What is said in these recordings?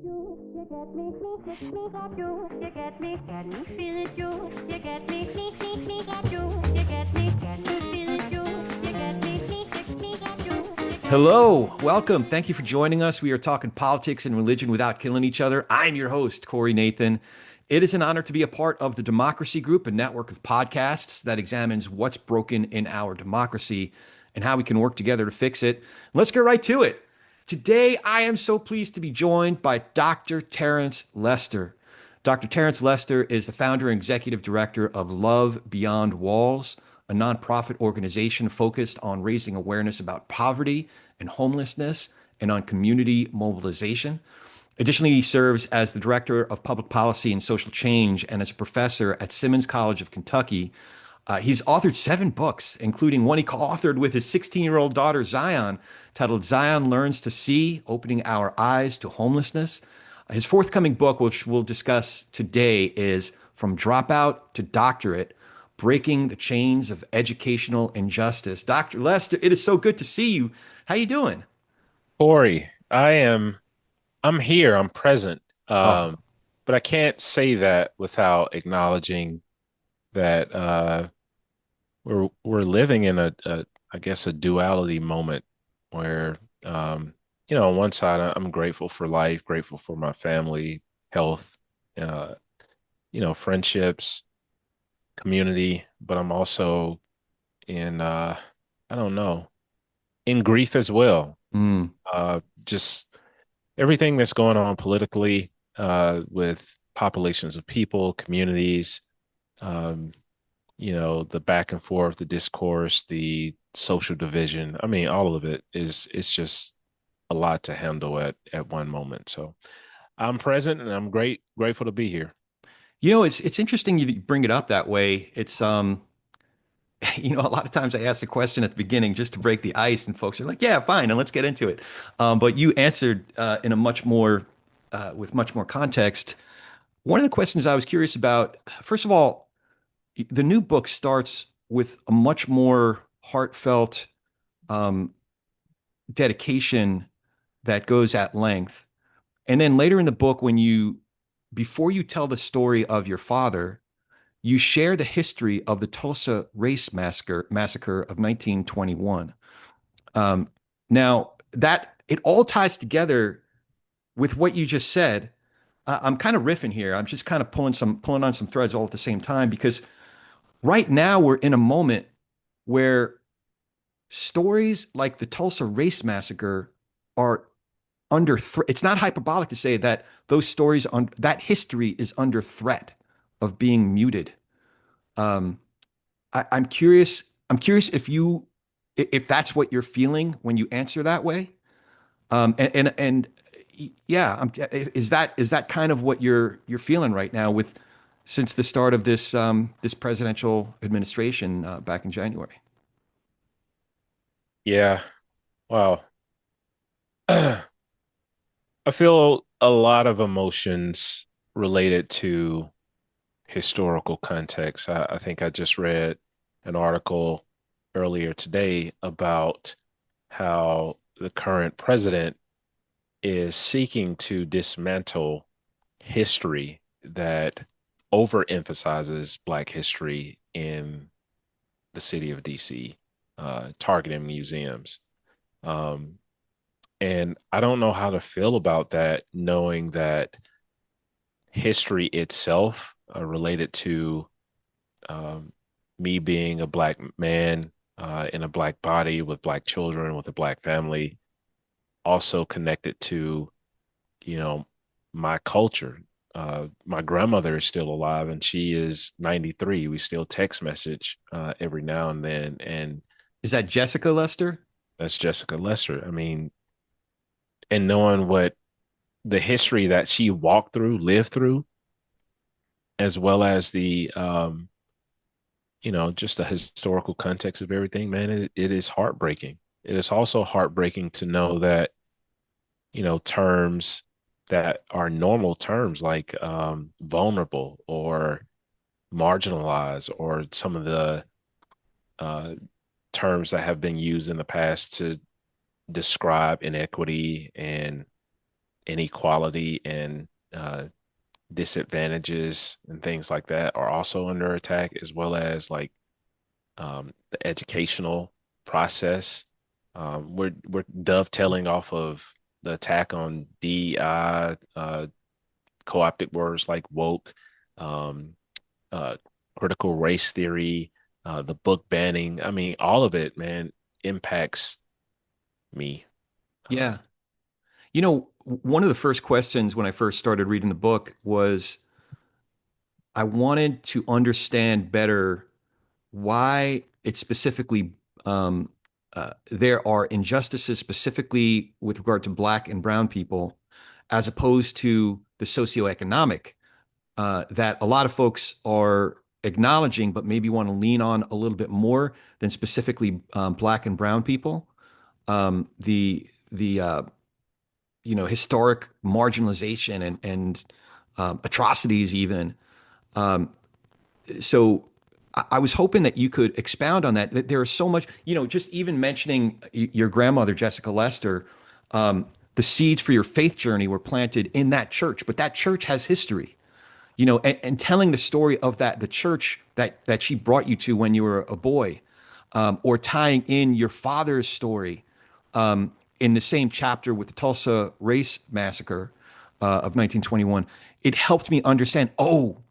You get me, get you. You get me, feel it, you. You get me, get you. You get me, feel it, you. You get me, get you. Hello, welcome. Thank you for joining us. We are talking politics and religion without killing each other. I'm your host, Corey Nathan. It is an honor to be a part of the Democracy Group, a network of podcasts that examines what's broken in our democracy and how we can work together to fix it. Let's get right to it. Today, I am so pleased to be joined by Dr. Terence Lester. Dr. Terence Lester is the founder and executive director of Love Beyond Walls, a nonprofit organization focused on raising awareness about poverty and homelessness and on community mobilization. Additionally, he serves as the director of public policy and social change and as a professor at Simmons College of Kentucky. He's authored 7 books, including one he co-authored with his 16-year-old daughter, Zion, titled Zion Learns to See, Opening Our Eyes to Homelessness. His forthcoming book, which we'll discuss today, is From Dropout to Doctorate, Breaking the Chains of Educational Injustice. Dr. Lester, it is so good to see you. How you doing? Corey, I'm here, I'm present. Oh, But I can't say that without acknowledging that we're living in a I guess a duality moment where on one side I'm grateful for life, grateful for my family, health, uh, friendships, community, but I'm also in I don't know, in grief as well. mm, Just everything that's going on politically with populations of people, communities, um, the back and forth, the discourse, the social division. I mean, all of it is it's just a lot to handle at one moment. So I'm present and I'm grateful to be here. it's interesting you bring it up that way. It's a lot of times I ask the question at the beginning just to break the ice, and folks are like, "Yeah, fine, and let's get into it." But you answered in a much more with much more context. One of the questions I was curious about, first of all, the new book starts with a much more heartfelt um, dedication that goes at length. And then later in the book, before you tell the story of your father, you share the history of the Tulsa race massacre of 1921. Um, Now that it all ties together with what you just said. I'm kind of riffing here. I'm just kind of pulling on some threads all at the same time because right now we're in a moment where stories like the Tulsa race massacre are under threat. It's not hyperbolic to say that those stories on that history is under threat of being muted. Um, I'm curious. I'm curious if that's what you're feeling when you answer that way. And yeah, is that kind of what you're feeling right now with since the start of this presidential administration back in January? Yeah. Wow. I feel a lot of emotions related to historical context. I think I just read an article earlier today about how the current president is seeking to dismantle history that overemphasizes Black history in the city of DC, targeting museums. Um, and I don't know how to feel about that, knowing that history itself, related to um, me being a Black man in a Black body with Black children, with a Black family, also connected to, you know, my culture. My grandmother is still alive and she is 93. We still text message every now and then. And Is that Jessica Lester? that's Jessica Lester. I mean, and knowing what the history that she walked through, lived through, as well as just the historical context of everything, man, it is heartbreaking. It is also heartbreaking to know that, terms that are normal terms like vulnerable or marginalized, or some of the uh, terms that have been used in the past to describe inequity and inequality and disadvantages and things like that are also under attack, as well as like the educational process. We're dovetailing off of the attack on DEI, co-opted words like woke, um, uh, critical race theory, the book banning. I mean, all of it, man, impacts me. Yeah. You know, one of the first questions when I first started reading the book was I wanted to understand better why it's specifically there are injustices specifically with regard to Black and Brown people, as opposed to the socioeconomic that a lot of folks are acknowledging, but maybe want to lean on a little bit more than specifically Black and Brown people. The historic marginalization and atrocities even. Um, so I was hoping that you could expound on that. That there is so much, just even mentioning your grandmother, Jessica Lester, the seeds for your faith journey were planted in that church, but that church has history, and telling the story of the church that she brought you to when you were a boy, or tying in your father's story in the same chapter with the Tulsa race massacre of 1921. It helped me understand, oh,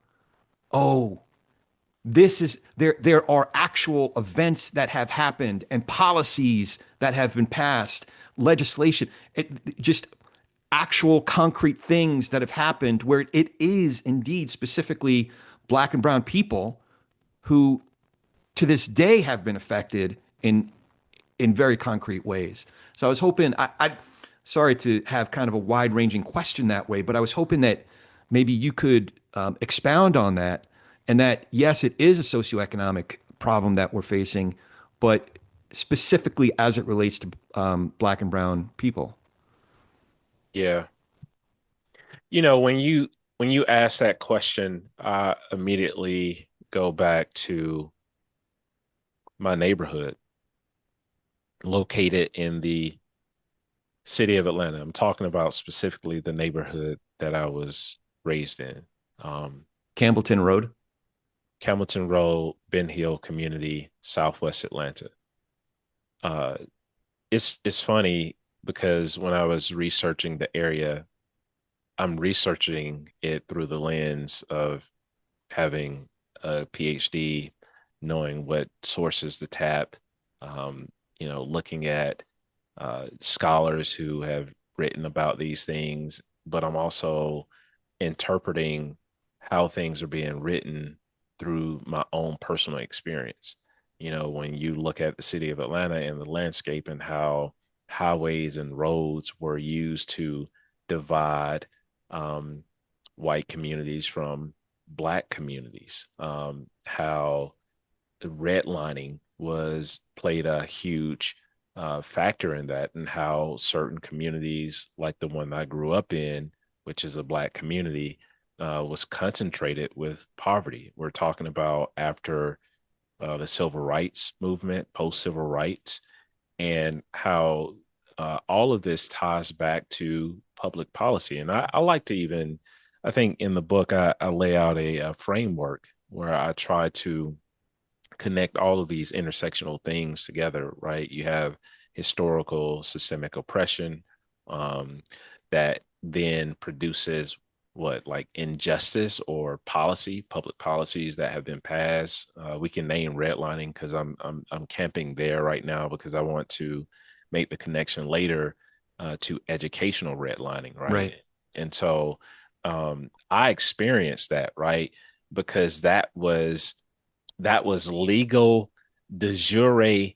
there are actual events that have happened and policies that have been passed, legislation, just actual concrete things that have happened where it is indeed specifically Black and brown people who to this day have been affected in very concrete ways. So I was hoping, sorry to have kind of a wide ranging question that way, but I was hoping that maybe you could expound on that, and that, yes, it is a socioeconomic problem that we're facing, but specifically as it relates to Black and brown people. Yeah. When you ask that question, I immediately go back to my neighborhood located in the city of Atlanta. I'm talking about specifically the neighborhood that I was raised in. Um, Campbellton Road. Campbellton Road, Ben Hill community, Southwest Atlanta. Uh, it's funny because when I was researching the area, I'm researching it through the lens of having a PhD, knowing what sources to tap, um, looking at scholars who have written about these things, but I'm also interpreting how things are being written through my own personal experience. When you look at the city of Atlanta and the landscape and how highways and roads were used to divide um, white communities from Black communities, how redlining was played a huge factor in that, and how certain communities, like the one I grew up in, which is a Black community, was concentrated with poverty. We're talking about after the civil rights movement, post civil rights, and how all of this ties back to public policy. And I like to even, I think in the book, I lay out a framework where I try to connect all of these intersectional things together, right? You have historical systemic oppression that then produces what, like injustice or policy, public policies that have been passed. We can name redlining because I'm camping there right now because I want to make the connection later to educational redlining, right? Right. And so I experienced that, right? Because that was legal de jure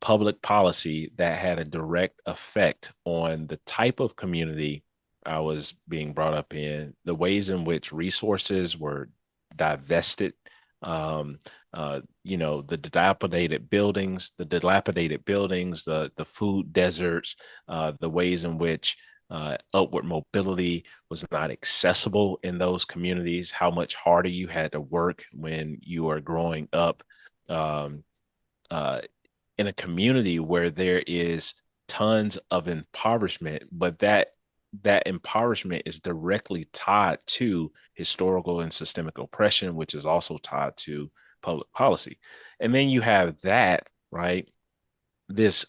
public policy that had a direct effect on the type of community I was being brought up in, the ways in which resources were divested, the dilapidated buildings, the food deserts, the ways in which upward mobility was not accessible in those communities, how much harder you had to work when you are growing up um, uh, in a community where there is tons of impoverishment, but that that impoverishment is directly tied to historical and systemic oppression, which is also tied to public policy. And then you have that, right? This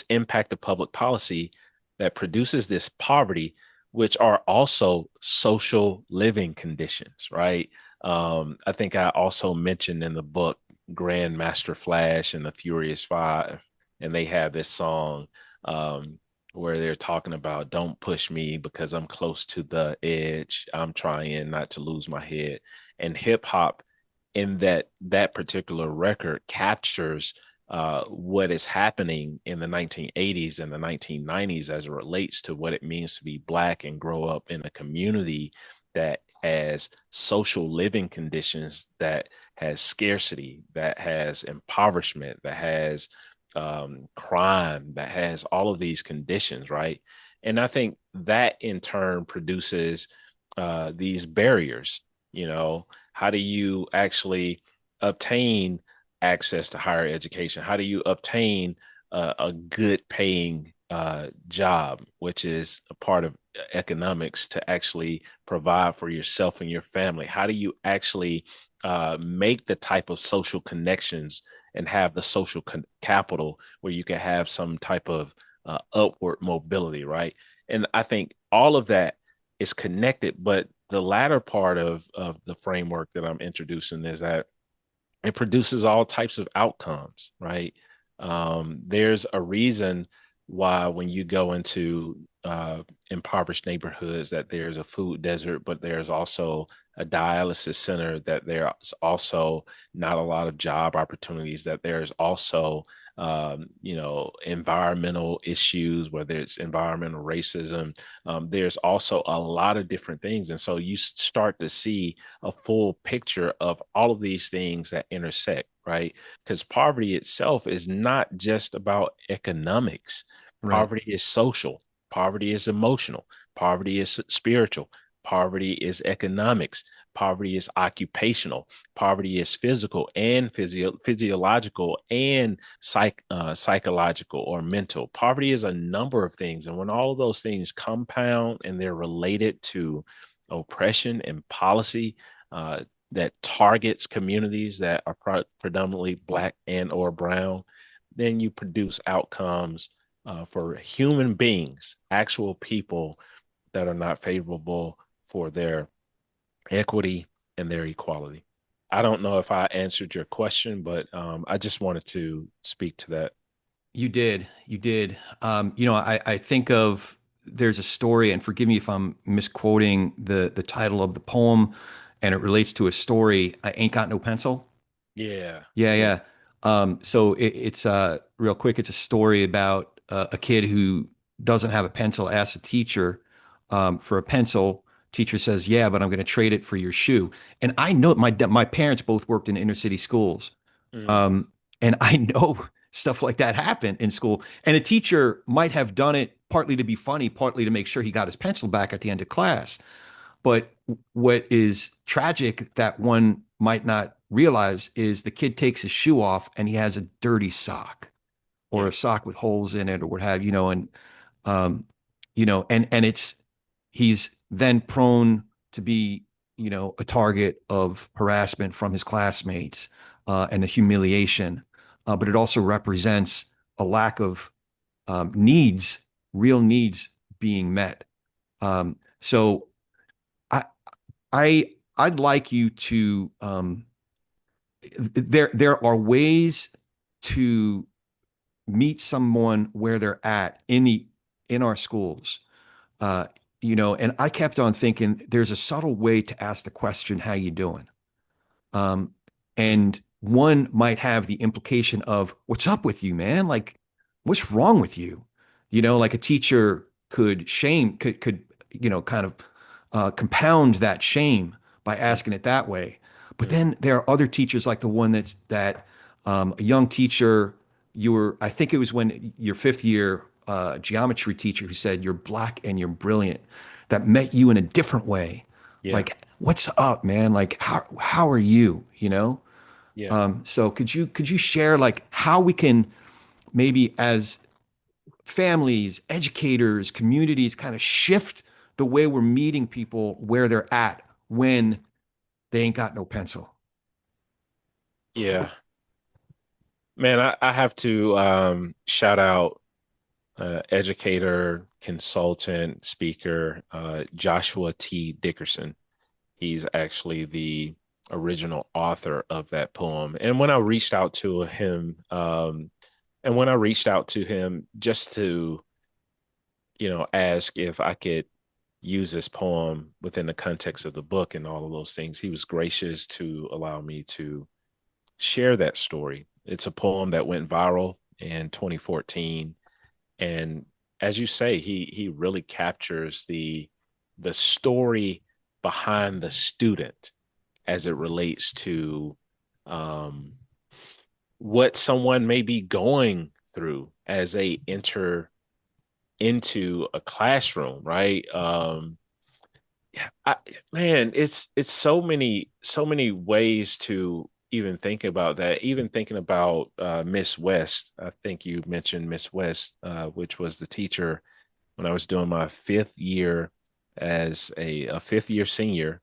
impact of public policy that produces this poverty, which are also social living conditions, right? I think I also mentioned in the book Grandmaster Flash and the Furious Five, and they have this song where they're talking about "Don't push me because I'm close to the edge. I'm trying not to lose my head." And hip hop in that particular record captures what is happening in the 1980s and the 1990s as it relates to what it means to be Black and grow up in a community that has social living conditions, that has scarcity, that has impoverishment, that has crime, that has all of these conditions, right? And I think that in turn produces these barriers. How do you actually obtain access to higher education? How do you obtain a good paying job, which is a part of economics, to actually provide for yourself and your family? How do you actually make the type of social connections and have the social capital where you can have some type of upward mobility, right? And I think all of that is connected, but the latter part of the framework that I'm introducing is that it produces all types of outcomes, right? There's a reason why when you go into impoverished neighborhoods that there's a food desert, but there's also a dialysis center, that there's also not a lot of job opportunities, that there's also environmental issues, whether it's environmental racism. There's also a lot of different things. And so you start to see a full picture of all of these things that intersect, right? Because poverty itself is not just about economics. Right. Poverty is social, poverty is emotional, poverty is spiritual, poverty is economics, poverty is occupational, poverty is physical and physiological and psychological or mental. Poverty is a number of things. And when all of those things compound and they're related to oppression and policy that targets communities that are predominantly Black and or brown, then you produce outcomes for human beings, actual people, that are not favorable for their equity and their equality. I don't know if I answered your question, but I just wanted to speak to that. You did. You did. I think of there's a story, and forgive me if I'm misquoting the title of the poem, and it relates to a story. I ain't got no pencil. Yeah, Yeah, yeah, yeah. So it's real quick. It's a story about a kid who doesn't have a pencil, asks a teacher for a pencil. Teacher says, "Yeah, but I'm going to trade it for your shoe." And I know my parents both worked in inner city schools, mm, um, and I know stuff like that happened in school. And a teacher might have done it partly to be funny, partly to make sure he got his pencil back at the end of class. But what is tragic that one might not realize is the kid takes his shoe off and he has a dirty sock or yeah, a sock with holes in it or what have and um, and it's he's then prone to be a target of harassment from his classmates and the humiliation, but it also represents a lack of needs, real needs being met. So I I'd like you to there are ways to meet someone where they're at in our schools. Uh, and I kept on thinking there's a subtle way to ask the question, how you doing? Um, mm, and one might have the implication of, what's up with you, man? Like, what's wrong with you? Like a teacher could kind of compound that shame by mm, asking it that way. But mm, then there are other teachers like the one that a young teacher, I think it was when your fifth year geometry teacher who said, you're Black and you're brilliant, that met you in a different way. yeah, Like, what's up, man? Like, how are you? yeah. So could you share like how we can maybe as families, educators, communities kind of shift the way we're meeting people where they're at when they ain't got no pencil. Yeah, man, I have to shout out educator, consultant, speaker, Joshua T. Dickerson. He's actually the original author of that poem. And when I reached out to him, just to, ask if I could use this poem within the context of the book and all of those things, he was gracious to allow me to share that story. It's a poem that went viral in 2014. And as you say, he really captures the story behind the student as it relates to um, what someone may be going through as they enter into a classroom, right? Man, it's so many ways to even think about that. Even thinking about Miss West, I think you mentioned Miss West, which was the teacher when I was doing my fifth year as a fifth year senior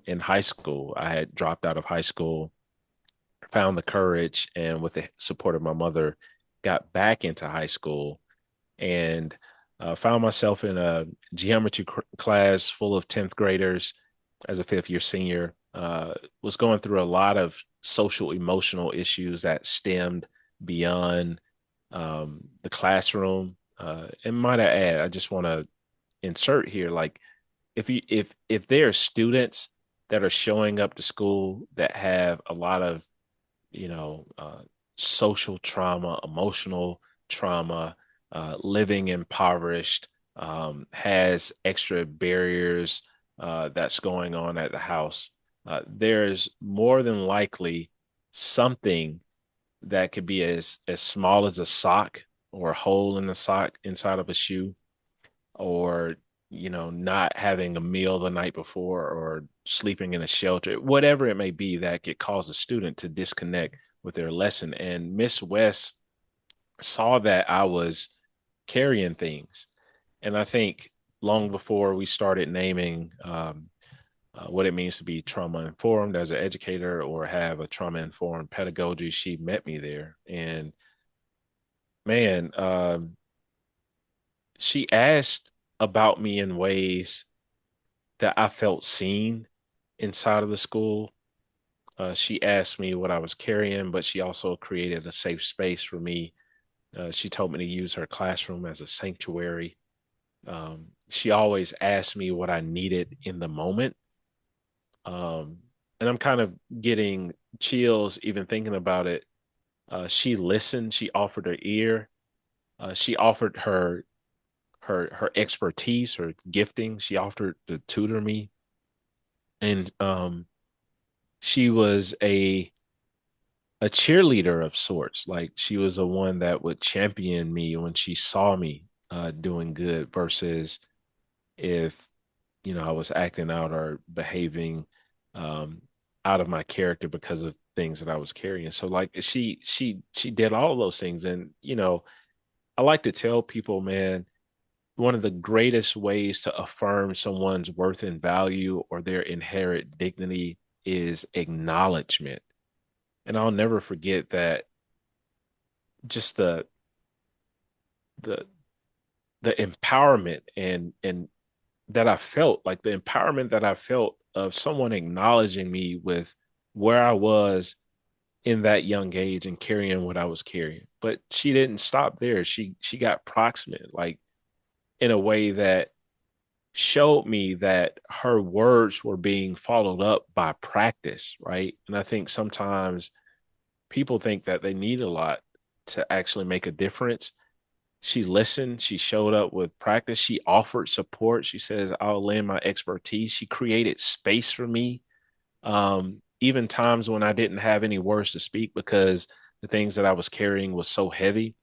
in high school. I had dropped out of high school, found the courage, and with the support of my mother, got back into high school and found myself in a geometry class full of 10th graders as a fifth year senior. Was going through a lot of social emotional issues that stemmed beyond the classroom. And might I add, I just want to insert here, like if there are students that are showing up to school that have a lot of you know, uh, social trauma, emotional trauma, living impoverished, has extra barriers that's going on at the house. There's more than likely something that could be as small as a sock or a hole in the sock inside of a shoe, or not having a meal the night before, or sleeping in a shelter, whatever it may be, that could cause a student to disconnect with their lesson. And Miss West saw that I was carrying things, and I think long before we started naming what it means to be trauma informed as an educator or have a trauma informed pedagogy, she met me there. And man, she asked about me in ways that I felt seen inside of the school. She asked me what I was carrying, but she also created a safe space for me. She told me to use her classroom as a sanctuary. She always asked me what I needed in the moment. And I'm kind of getting chills even thinking about it. She listened. She offered her ear. She offered her expertise, her gifting. She offered to tutor me, and she was a cheerleader of sorts. Like, she was the one that would champion me when she saw me doing good, versus if I was acting out or behaving um, out of my character because of things that I was carrying. So like she did all of those things, and I like to tell people, man, one of the greatest ways to affirm someone's worth and value or their inherent dignity is acknowledgement. And I'll never forget that. Just the the empowerment and that I felt, like the empowerment that I felt of someone acknowledging me with where I was in that young age and carrying what I was carrying. But she didn't stop there. She got proximate, like in a way that showed me that her words were being followed up by practice, right? And I think sometimes people think that they need a lot to actually make a difference. She listened. She showed up with practice. She offered support. She says, I'll lend my expertise. She created space for me. Even times when I didn't have any words to speak because the things that I was carrying was so heavy,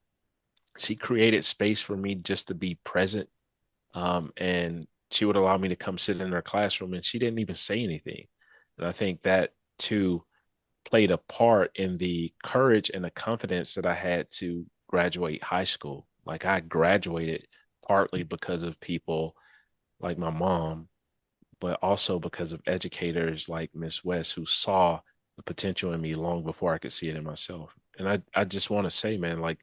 she created space for me just to be present. And she would allow me to come sit in her classroom, and she didn't even say anything. And I think that too played a part in the courage and the confidence that I had to graduate high school. Like I graduated partly because of people like my mom, but also because of educators like Miss West who saw the potential in me long before I could see it in myself. And I just want to say, man, like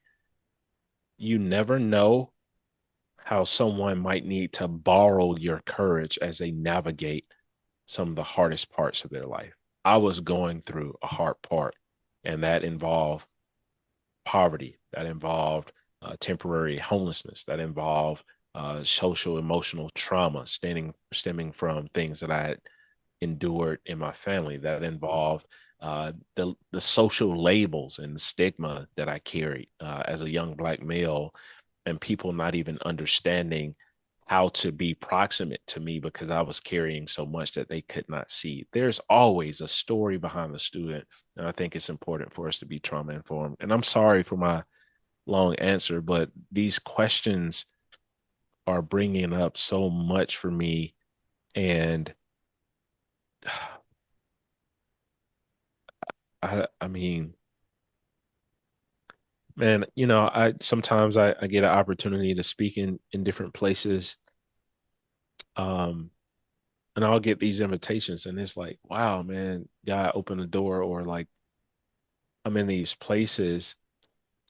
you never know how someone might need to borrow your courage as they navigate some of the hardest parts of their life. I was going through a hard part, and that involved poverty, that involved temporary homelessness, that involved social emotional trauma stemming from things that I had endured in my family, that involved the social labels and the stigma that I carried as a young Black male, and people not even understanding how to be proximate to me because I was carrying so much that they could not see. There's always a story behind the student. And I think it's important for us to be trauma informed. And I'm sorry for my long answer, but these questions are bringing up so much for me. And I mean, man, I sometimes I get an opportunity to speak in different places. Um, and I'll get these invitations and it's like, wow, man, God open the door, or like I'm in these places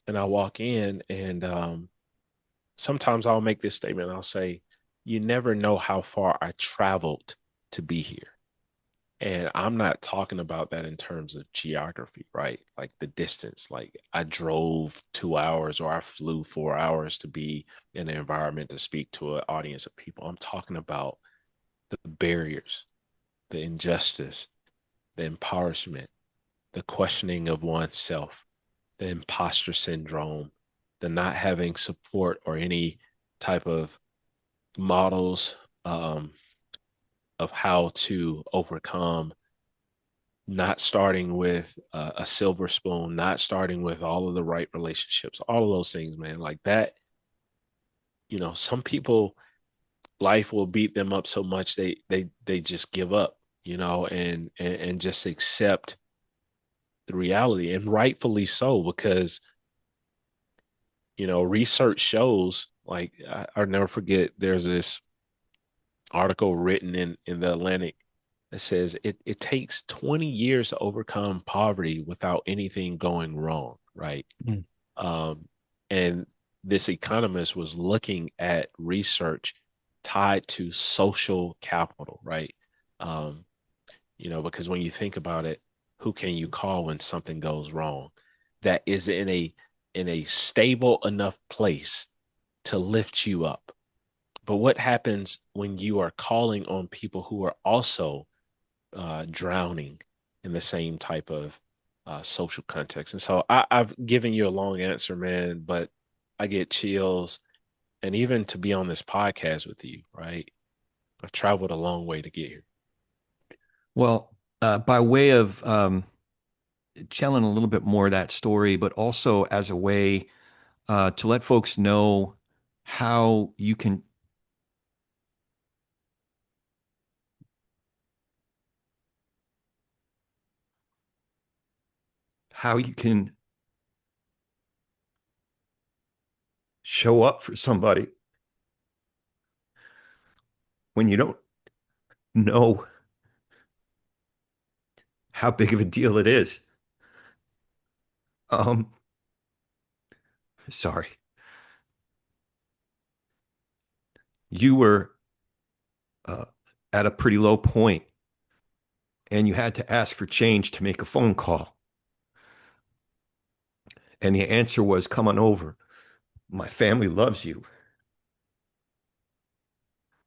and I walk in and sometimes I'll make this statement. I'll say, you never know how far I traveled to be here. And I'm not talking about that in terms of geography, right? Like the distance, like I drove 2 hours or I flew 4 hours to be in an environment to speak to an audience of people. I'm talking about the barriers, the injustice, the empowerment, the questioning of oneself, the imposter syndrome, the not having support or any type of models of how to overcome, not starting with a silver spoon, not starting with all of the right relationships, all of those things, man. Like that, some people, life will beat them up so much they just give up, and just accept the reality, and rightfully so, because research shows, like I'll never forget, there's this article written in the Atlantic that says it takes 20 years to overcome poverty without anything going wrong, right? Mm. Um, and this economist was looking at research tied to social capital, right? Um, because when you think about it, who can you call when something goes wrong that is in a stable enough place to lift you up? But what happens when you are calling on people who are also drowning in the same type of social context? And so I've given you a long answer, man, but I get chills. And even to be on this podcast with you, right? I've traveled a long way to get here. Well, by way of telling a little bit more of that story, but also as a way to let folks know how you can how you can show up for somebody when you don't know how big of a deal it is. Um, sorry. You were uh, at a pretty low point and you had to ask for change to make a phone call. And the answer was, come on over. My family loves you.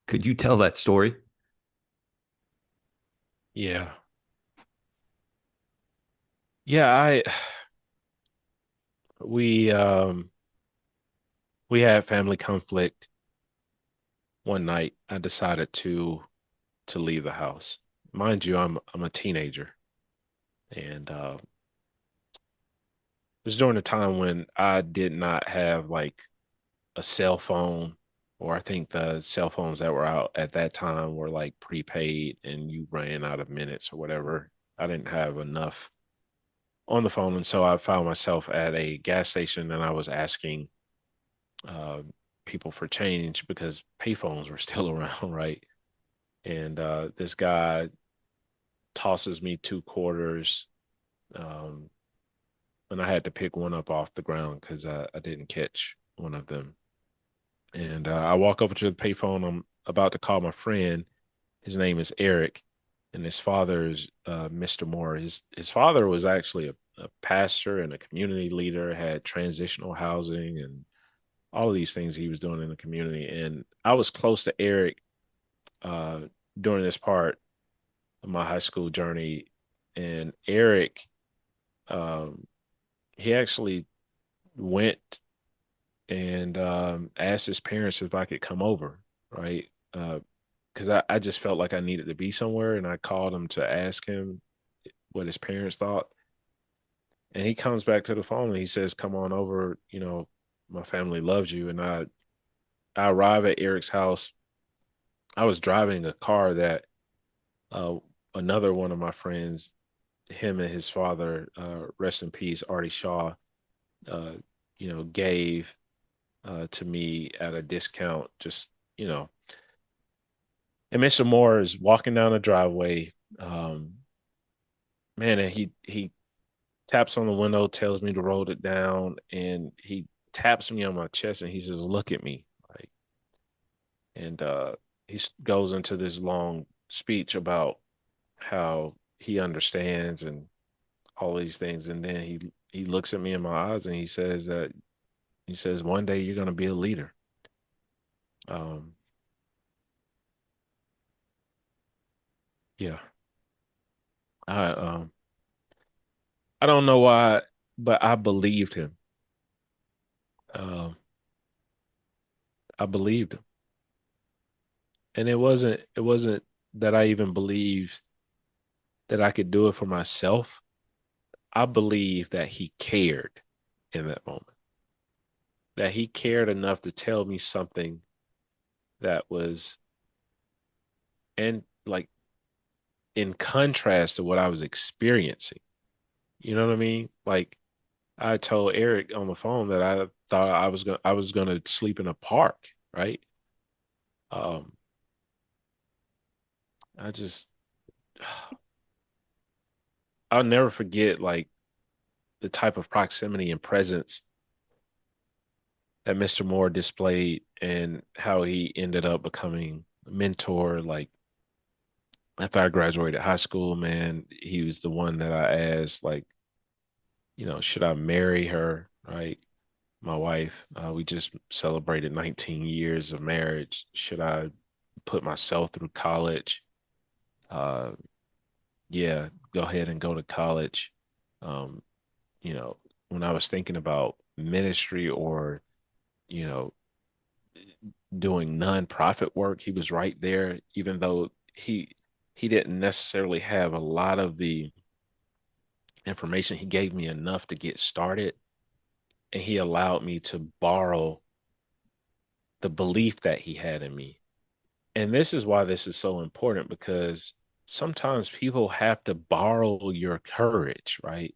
Could you tell that story? Yeah. Yeah, we um we had family conflict one night. I decided to leave the house. Mind you, I'm a teenager, and it was during a time when I did not have like a cell phone, or I think the cell phones that were out at that time were like prepaid, and you ran out of minutes or whatever. I didn't have enough on the phone, and so I found myself at a gas station, and I was asking uh, people for change because payphones were still around, right? And this guy tosses me 2 quarters, um, and I had to pick one up off the ground because I didn't catch one of them. And I walk over to the payphone. I'm about to call my friend. His name is Eric, and his father is Mr. Moore. His father was actually a pastor and a community leader, had transitional housing and all of these things he was doing in the community. And I was close to Eric uh, during this part of my high school journey. And Eric, um, he actually went and asked his parents if I could come over, right? Because I just felt like I needed to be somewhere, and I called him to ask him what his parents thought. And he comes back to the phone and he says, "Come on over. You know, my family loves you." And I arrive at Eric's house. I was driving a car that uh, another one of my friends, him and his father, rest in peace, Artie Shaw, uh, gave to me at a discount. Just and Mr. Moore is walking down the driveway. Man, and he taps on the window, tells me to roll it down, and he taps me on my chest and he says, "Look at me." Like, and he goes into this long speech about how he understands and all these things, and then he looks at me in my eyes and he says, "One day you're going to be a leader." Um, yeah, I um, I don't know why, but I believed him. Um, I believed him, and it wasn't that I even believed that I could do it for myself. I believe that he cared in that moment, that he cared enough to tell me something that was, and like, in contrast to what I was experiencing. You know what I mean? Like, I told Eric on the phone that I thought I was gonna sleep in a park, right? Um, I just I'll never forget like the type of proximity and presence that Mr. Moore displayed and how he ended up becoming a mentor. Like, after I graduated high school, man, he was the one that I asked, like, should I marry her? Right. My wife, we just celebrated 19 years of marriage. Should I put myself through college? Uh, yeah, go ahead and go to college. Um, you know, when I was thinking about ministry or, you know, doing nonprofit work, he was right there, even though he didn't necessarily have a lot of the information. He gave me enough to get started, and he allowed me to borrow the belief that he had in me. And this is why this is so important, because sometimes people have to borrow your courage, right?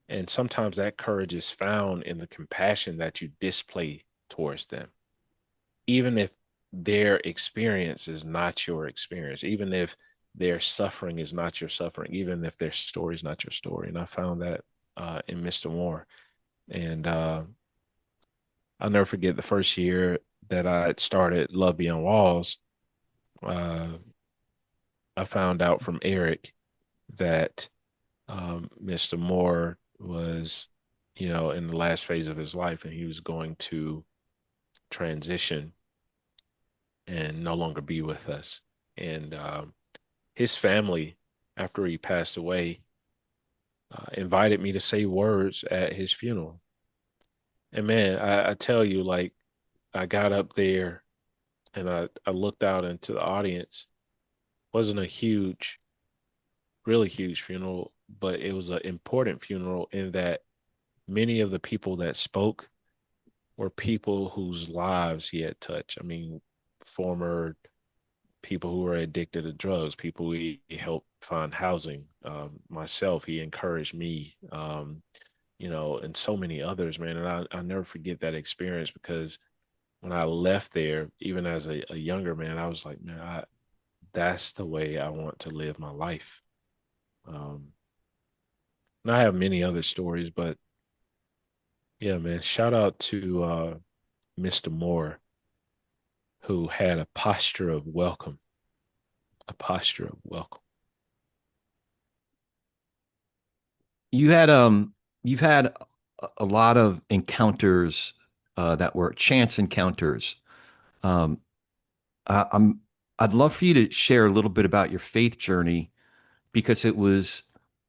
And sometimes that courage is found in the compassion that you display towards them, even if their experience is not your experience, even if their suffering is not your suffering, even if their story is not your story. And I found that in Mr. Moore. And I'll never forget the first year that I had started Love Beyond Walls. Uh, I found out from Eric that Mr. Moore was, in the last phase of his life, and he was going to transition and no longer be with us. And his family, after he passed away, invited me to say words at his funeral. And man, I tell you, like, I got up there and I looked out into the audience. It wasn't a huge, really huge funeral, but it was an important funeral in that many of the people that spoke were people whose lives he had touched. I mean, former people who were addicted to drugs, people he helped find housing. Myself, he encouraged me, and so many others, man. And I'll never forget that experience because when I left there, even as a younger man, I was like, man, that's the way I want to live my life. Um, and I have many other stories, but yeah, man, shout out to Mr. Moore, who had a posture of welcome, a posture of welcome. You had you've had a lot of encounters that were chance encounters. Um, I'm I'd love for you to share a little bit about your faith journey because it was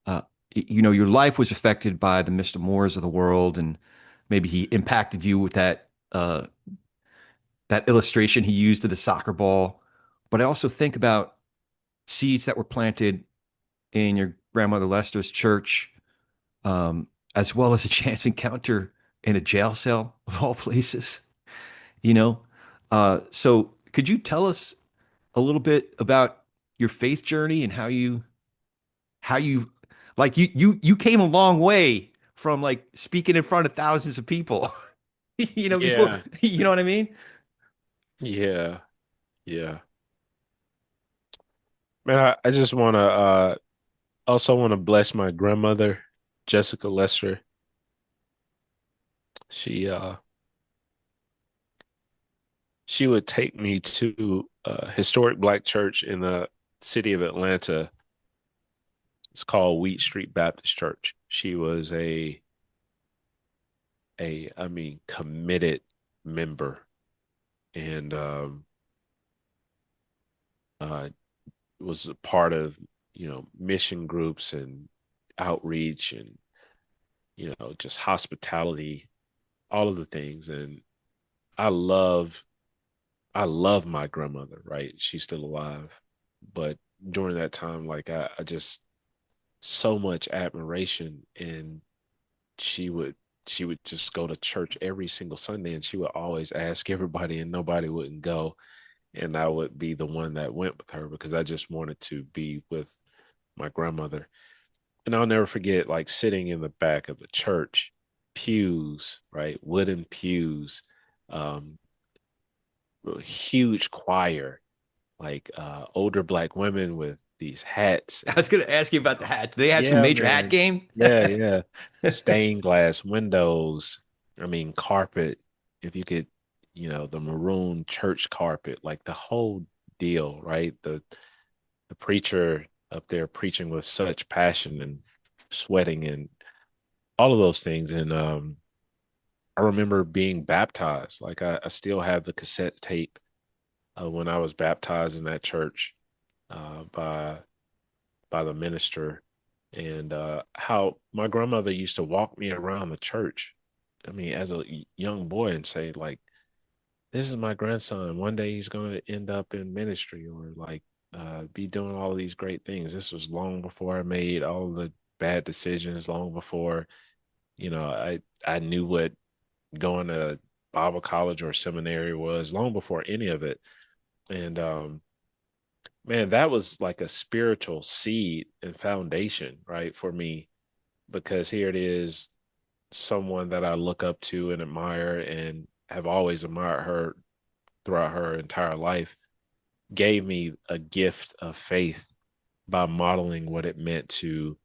uh, your life was affected by the Mr. Moores of the world, and maybe he impacted you with that illustration he used of the soccer ball. But I also think about seeds that were planted in your grandmother Lester's church, um, as well as a chance encounter in a jail cell of all places. You know, so could you tell us a little bit about your faith journey and how you like you came a long way from like speaking in front of thousands of people, before, Yeah, you know what I mean? yeah, yeah. Man, I just want to also want to bless my grandmother, Jessica Lester. She she would take me to a historic black church in the city of Atlanta. It's called Wheat Street Baptist Church. She was I mean committed member and uh was a part of, mission groups and outreach and, just hospitality, all of the things. And I love I love my grandmother, right? She's still alive. But during that time, like I just so much admiration, and she would she would just go to church every single Sunday, and she would always ask everybody and nobody wouldn't go. And I would be the one that went with her because I just wanted to be with my grandmother. And I'll never forget like sitting in the back of the church, pews, right? Wooden pews, um, huge choir, like older black women with these hats I and was going to ask you about the hat. Do they have some yeah, major hat man. game? Yeah, yeah. Stained glass windows. I mean, carpet. If you could, the maroon church carpet, like the whole deal, right? The preacher up there preaching with such passion and sweating and all of those things. And I remember being baptized. Like I still have the cassette tape when I was baptized in that church by the minister, and how my grandmother used to walk me around the church. I mean, as a young boy, and say like, "This is my grandson. One day he's going to end up in ministry, or like be doing all of these great things." This was long before I made all the bad decisions. Long before I knew what going to Bible college or seminary was. Long before any of it, and man, that was like a spiritual seed and foundation, right, for me, because here it is, someone that I look up to and admire and have always admired her throughout her entire life, gave me a gift of faith by modeling what it meant to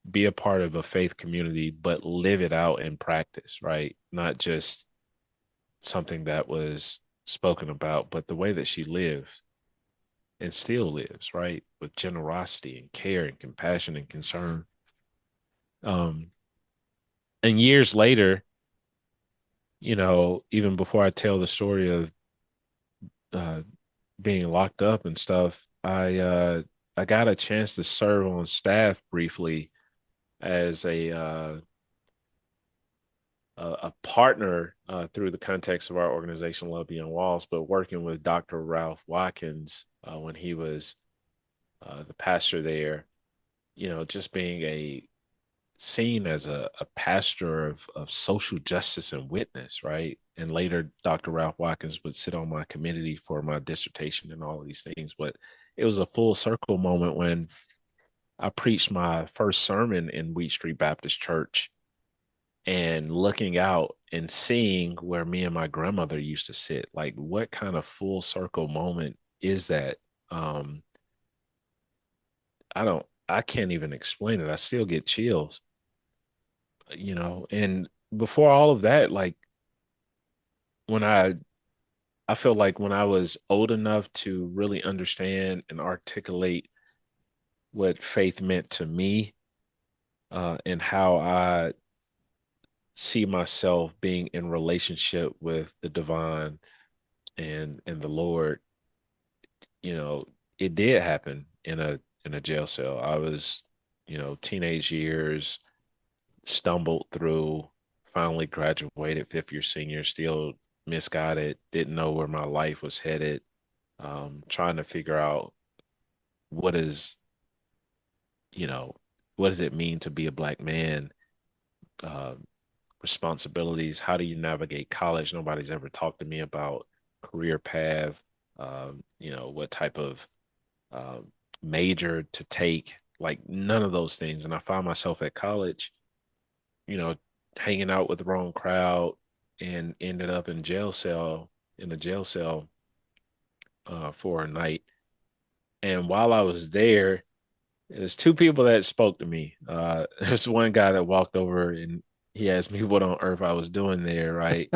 be a part of a faith community, but live it out in practice, right? Not just something that was spoken about, but the way that she lived and still lives, right? With generosity and care and compassion and concern. Um, and years later, even before I tell the story of uh, being locked up and stuff, I got a chance to serve on staff briefly as a partner through the context of our organization, Love Beyond Walls, but working with Dr. Ralph Watkins when he was the pastor there. Just being seen as a pastor of social justice and witness, right? And later, Dr. Ralph Watkins would sit on my committee for my dissertation and all of these things. But it was a full circle moment when I preached my first sermon in Wheat Street Baptist Church. and looking out and seeing where me and my grandmother used to sit. Like, what kind of full circle moment is that? Um, I can't even explain it. I still get chills, and before all of that, like when I feel like when I was old enough to really understand and articulate what faith meant to me, and how I see myself being in relationship with the divine and the Lord, you know, it did happen in a jail cell. I was, teenage years, stumbled through, finally graduated fifth year senior, still misguided, didn't know where my life was headed, trying to figure out what is, you know, what does it mean to be a black man? Um, Responsibilities. How do you navigate college? Nobody's ever talked to me about career path, what type of um, major to take, like none of those things. And I found myself at college, you know, hanging out with the wrong crowd and ended up in a jail cell for a night. And while I was there, there's two people that spoke to me. There's one guy that walked over and he asked me what on earth I was doing there, right?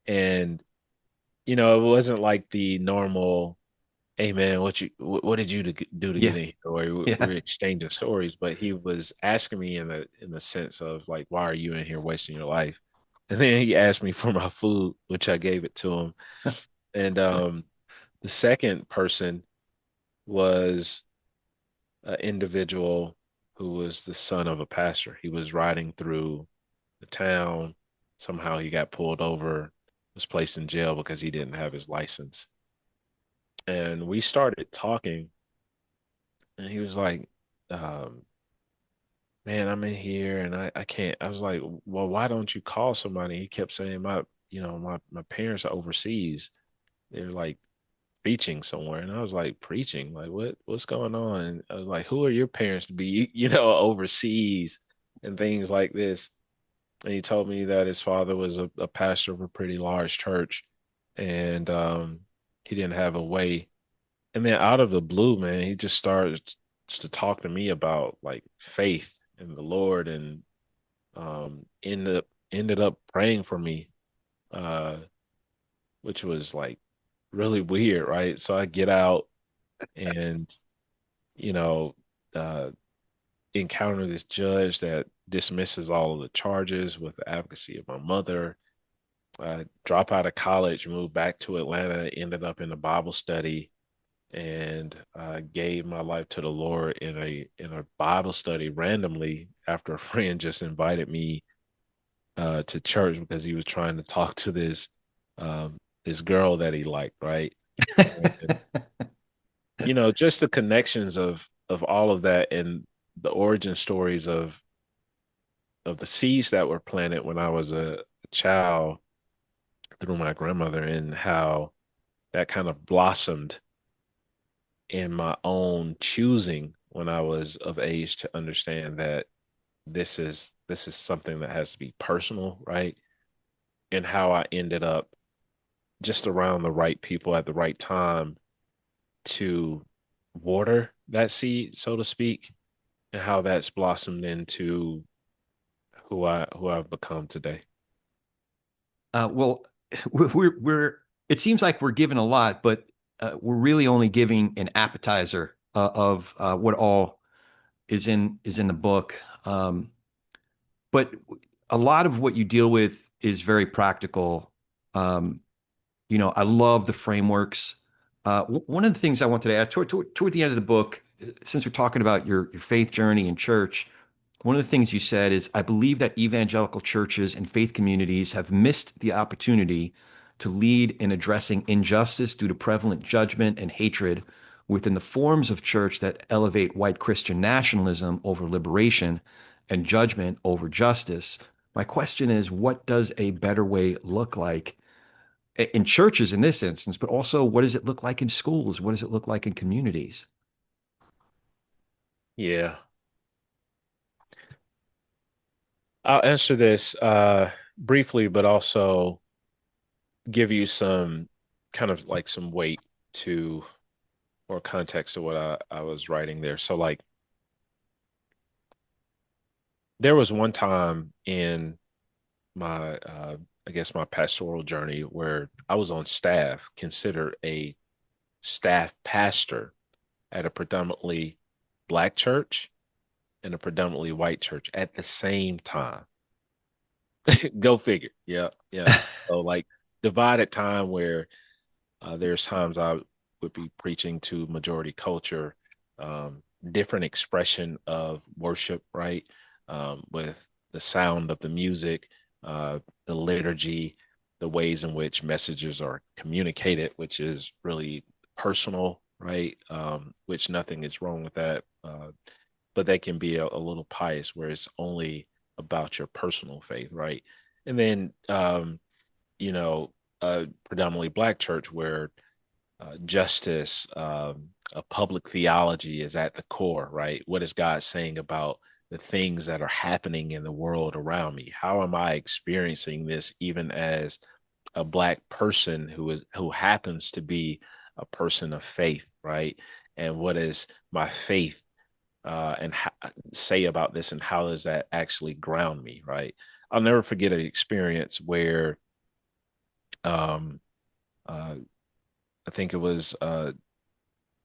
And it wasn't like the normal, "Hey man, what did you do to get Yeah. in here?" Or Yeah. we're exchanging stories, but he was asking me in the sense of like, "Why are you in here wasting your life?" And then he asked me for my food, which I gave it to him. And the second person was an individual who was the son of a pastor. He was riding through the town. Somehow he got pulled over, was placed in jail because he didn't have his license. And we started talking, and he was like, um, "Man, I'm in here and I can't." I was like, "Well, why don't you call somebody?" He kept saying, my parents are overseas. They're like preaching somewhere. And I was like, "Preaching? Like what's going on?" And I was like, "Who are your parents to be, overseas and things like this?" And he told me that his father was a pastor of a pretty large church, and he didn't have a way. And then out of the blue, man, he just started to talk to me about like faith and the Lord, and ended up praying for me, uh, which was like really weird, right? So I get out and you know uh, encounter this judge that dismisses all of the charges with the advocacy of my mother. Drop out of college, moved back to Atlanta, ended up in a Bible study, and gave my life to the Lord in a Bible study randomly after a friend just invited me to church because he was trying to talk to this girl that he liked, right? And, just the connections of all of that and the origin stories of the seeds that were planted when I was a child through my grandmother, and how that kind of blossomed in my own choosing when I was of age to understand that this is something that has to be personal, right? And how I ended up just around the right people at the right time to water that seed, so to speak, and how that's blossomed into who I've become today. Well, we're it seems like we're giving a lot, but we're really only giving an appetizer of what all is in the book. But a lot of what you deal with is very practical. Um, I love the frameworks. One of the things I wanted to add toward the end of the book, since we're talking about your faith journey in church, one of the things you said is, I believe that evangelical churches and faith communities have missed the opportunity to lead in addressing injustice due to prevalent judgment and hatred within the forms of church that elevate white Christian nationalism over liberation and judgment over justice. My question is, what does a better way look like in churches in this instance, but also what does it look like in schools? What does it look like in communities? Yeah. I'll answer this briefly, but also give you some kind of like some weight to or context to what I was writing there. So like there was one time in my I guess my pastoral journey where I was on staff, considered a staff pastor at a predominantly black church and a predominantly white church at the same time. Go figure. Yeah, yeah. So like divided time where there's times I would be preaching to majority culture, different expression of worship, right? With the sound of the music, the liturgy, the ways in which messages are communicated, which is really personal, right? Which nothing is wrong with that. But they can be a little pious where it's only about your personal faith, right? And then, you know, a predominantly black church where justice, a public theology is at the core, right? What is God saying about the things that are happening in the world around me? How am I experiencing this even as a black person who happens to be a person of faith, right? And what is my faith say about this, and how does that actually ground me, right? I'll never forget an experience where um, uh, I think it was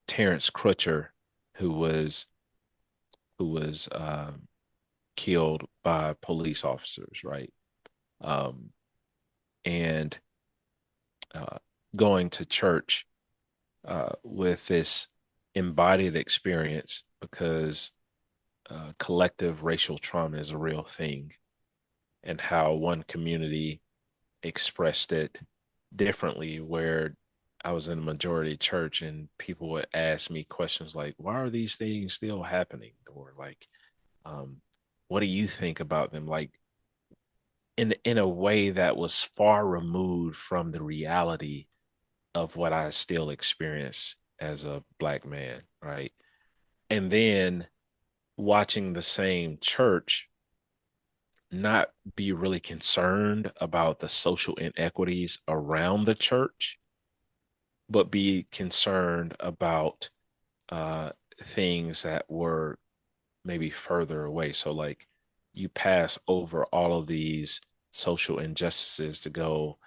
Terence Crutcher who was who was killed by police officers, right? Um, and uh, going to church with this embodied experience because collective racial trauma is a real thing, and how one community expressed it differently. Where I was in a majority church and people would ask me questions like, why are these things still happening? Or like, um, what do you think about them? Like in a way that was far removed from the reality of what I still experience as a black man, right? And then watching the same church not be really concerned about the social inequities around the church, but be concerned about uh, things that were maybe further away. So, like, you pass over all of these social injustices to go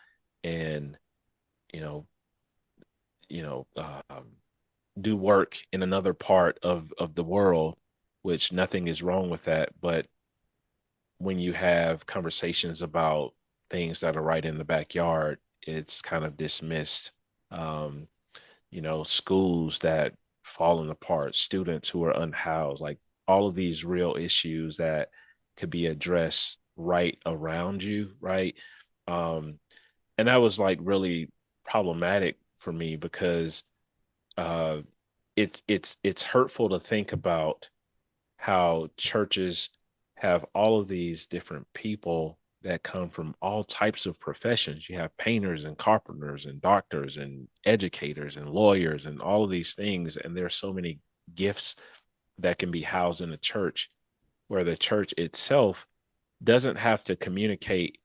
and, you know, you know, do work in another part of the world, which nothing is wrong with that. But when you have conversations about things that are right in the backyard, it's kind of dismissed. Um, schools that falling apart, students who are unhoused, like all of these real issues that could be addressed right around you, right? Um, and that was like really problematic for me because uh, it's hurtful to think about how churches have all of these different people that come from all types of professions. You have painters and carpenters and doctors and educators and lawyers and all of these things. And there's so many gifts that can be housed in a church, where the church itself doesn't have to communicate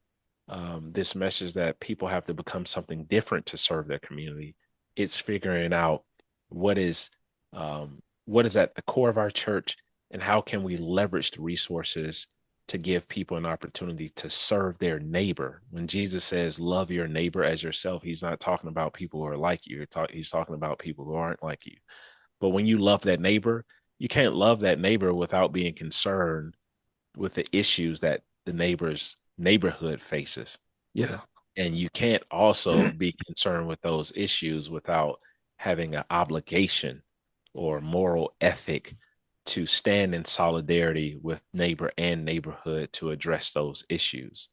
this message that people have to become something different to serve their community. It's figuring out what is what is at the core of our church, and how can we leverage the resources to give people an opportunity to serve their neighbor. When Jesus says love your neighbor as yourself, he's not talking about people who are like you. He's talking about people who aren't like you. But when you love that neighbor, you can't love that neighbor without being concerned with the issues that the neighbor's neighborhood faces. Yeah. And you can't also be concerned with those issues without having an obligation or moral ethic to stand in solidarity with neighbor and neighborhood to address those issues.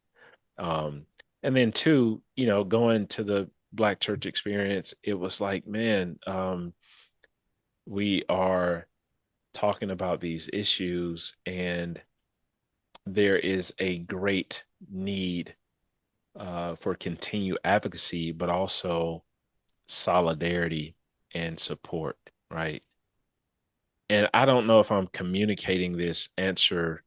Um, and then two, going to the Black church experience, it was like, man, we are talking about these issues, and there is a great need for continued advocacy, but also solidarity and support, right? And I don't know if I'm communicating this answer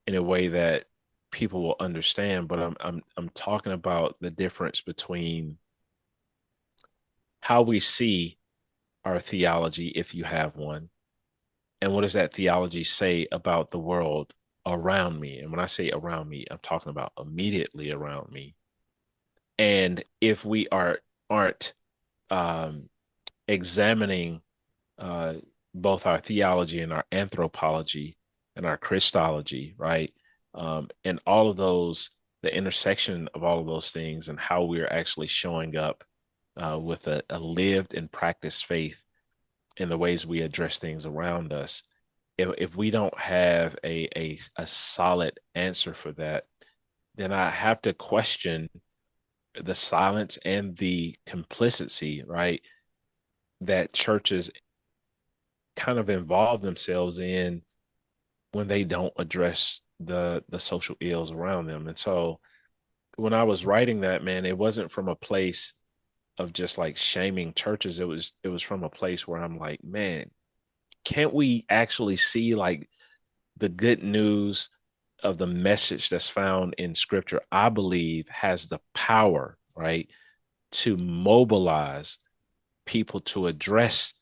in a way that people will understand, but I'm talking about the difference between how we see our theology, if you have one, and what does that theology say about the world around me. And when I say around me, I'm talking about immediately around me. And if we aren't um, examining uh, both our theology and our anthropology and our Christology, right? And all of those, the intersection of all of those things and how we're actually showing up with a lived and practiced faith in the ways we address things around us. If we don't have a solid answer for that, then I have to question the silence and the complicity, right? That churches kind of involve themselves in when they don't address the social ills around them. And so when I was writing that, man, it wasn't from a place of just like shaming churches. It was from a place where I'm like, man, can't we actually see like the good news of the message that's found in scripture? I believe has the power, right, to mobilize people to address,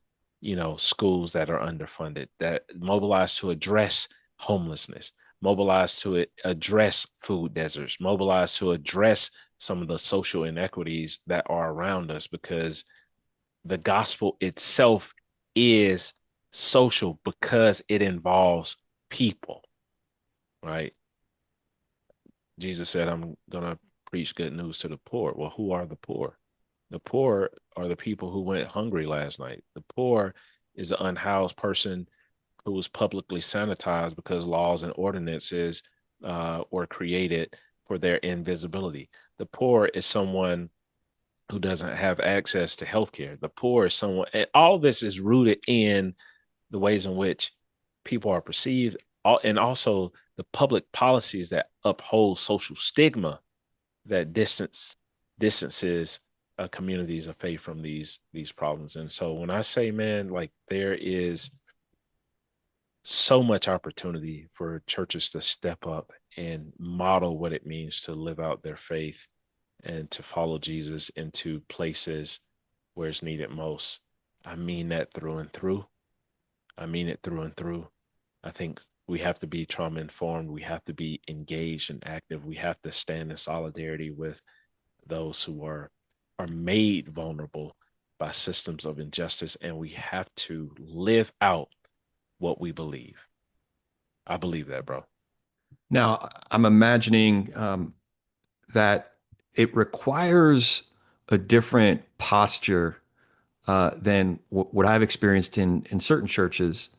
schools that are underfunded, that mobilize to address homelessness, mobilize to address food deserts, mobilize to address some of the social inequities that are around us, because the gospel itself is social because it involves people, right? Jesus said, I'm going to preach good news to the poor. Well, who are the poor? The poor are the people who went hungry last night. The poor is an unhoused person who was publicly sanitized because laws and ordinances were created for their invisibility. The poor is someone who doesn't have access to healthcare. The poor is someone, and all this is rooted in the ways in which people are perceived, and also the public policies that uphold social stigma that distances communities of faith from these problems. And so when I say, man, like there is so much opportunity for churches to step up and model what it means to live out their faith and to follow Jesus into places where it's needed most. I mean that through and through. I mean it through and through. I think we have to be trauma informed. We have to be engaged and active. We have to stand in solidarity with those who are made vulnerable by systems of injustice, and we have to live out what we believe. I believe that, bro. Now, I'm imagining that it requires a different posture than what I've experienced in certain churches.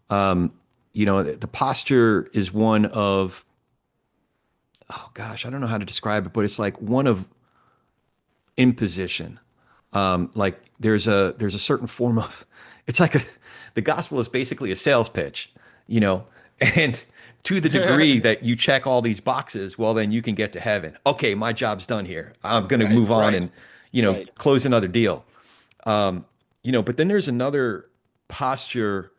Um, the posture is one of, oh gosh, I don't know how to describe it, but it's like one of imposition. Like there's a certain form of, it's like the gospel is basically a sales pitch, you know, and to the degree that you check all these boxes, well, then you can get to heaven. Okay, my job's done here. I'm going to Right, move on right, and, right, close another deal. But then there's another posture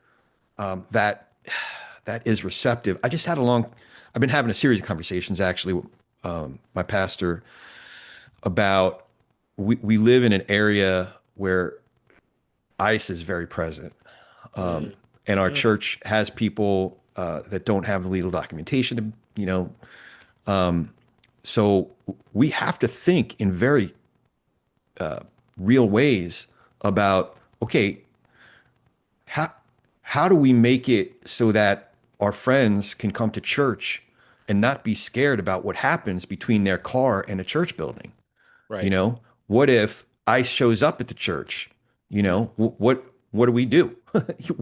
that is receptive. I've been having a series of conversations actually with my pastor about we live in an area where ICE is very present. mm, And our mm, church has people that don't have the legal documentation, so we have to think in very real ways about, okay, how how do we make it so that our friends can come to church and not be scared about what happens between their car and a church building? You right, know, what if ICE shows up at the church? mm, What do we do?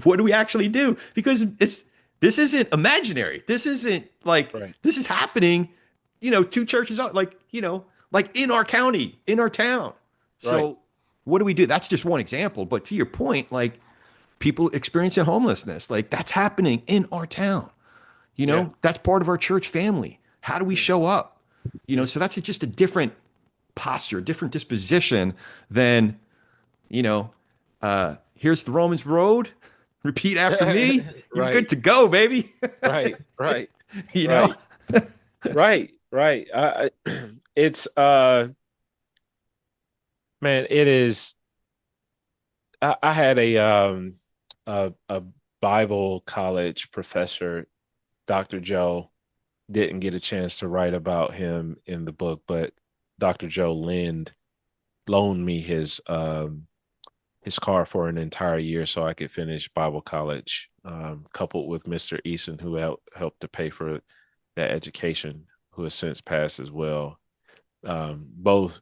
What do we actually do? Because this isn't imaginary. This isn't like right, this is happening. Two churches out, like in our county, in our town. right, So what do we do? That's just one example. But to your point, like people experiencing homelessness, like that's happening in our town. yeah, That's part of our church family. How do we mm, show up? mm, So that's just a different posture, different disposition than, here's the Romans road. Repeat after me. You're right, good to go, baby. right, right, you know? right. Right, right. It's man, it is. I had a Bible college professor, Dr. Joe. Didn't get a chance to write about him in the book, but Dr. Joe loaned me his car for an entire year so I could finish Bible college, coupled with Mr. Eason, who helped to pay for that education, who has since passed as well. Both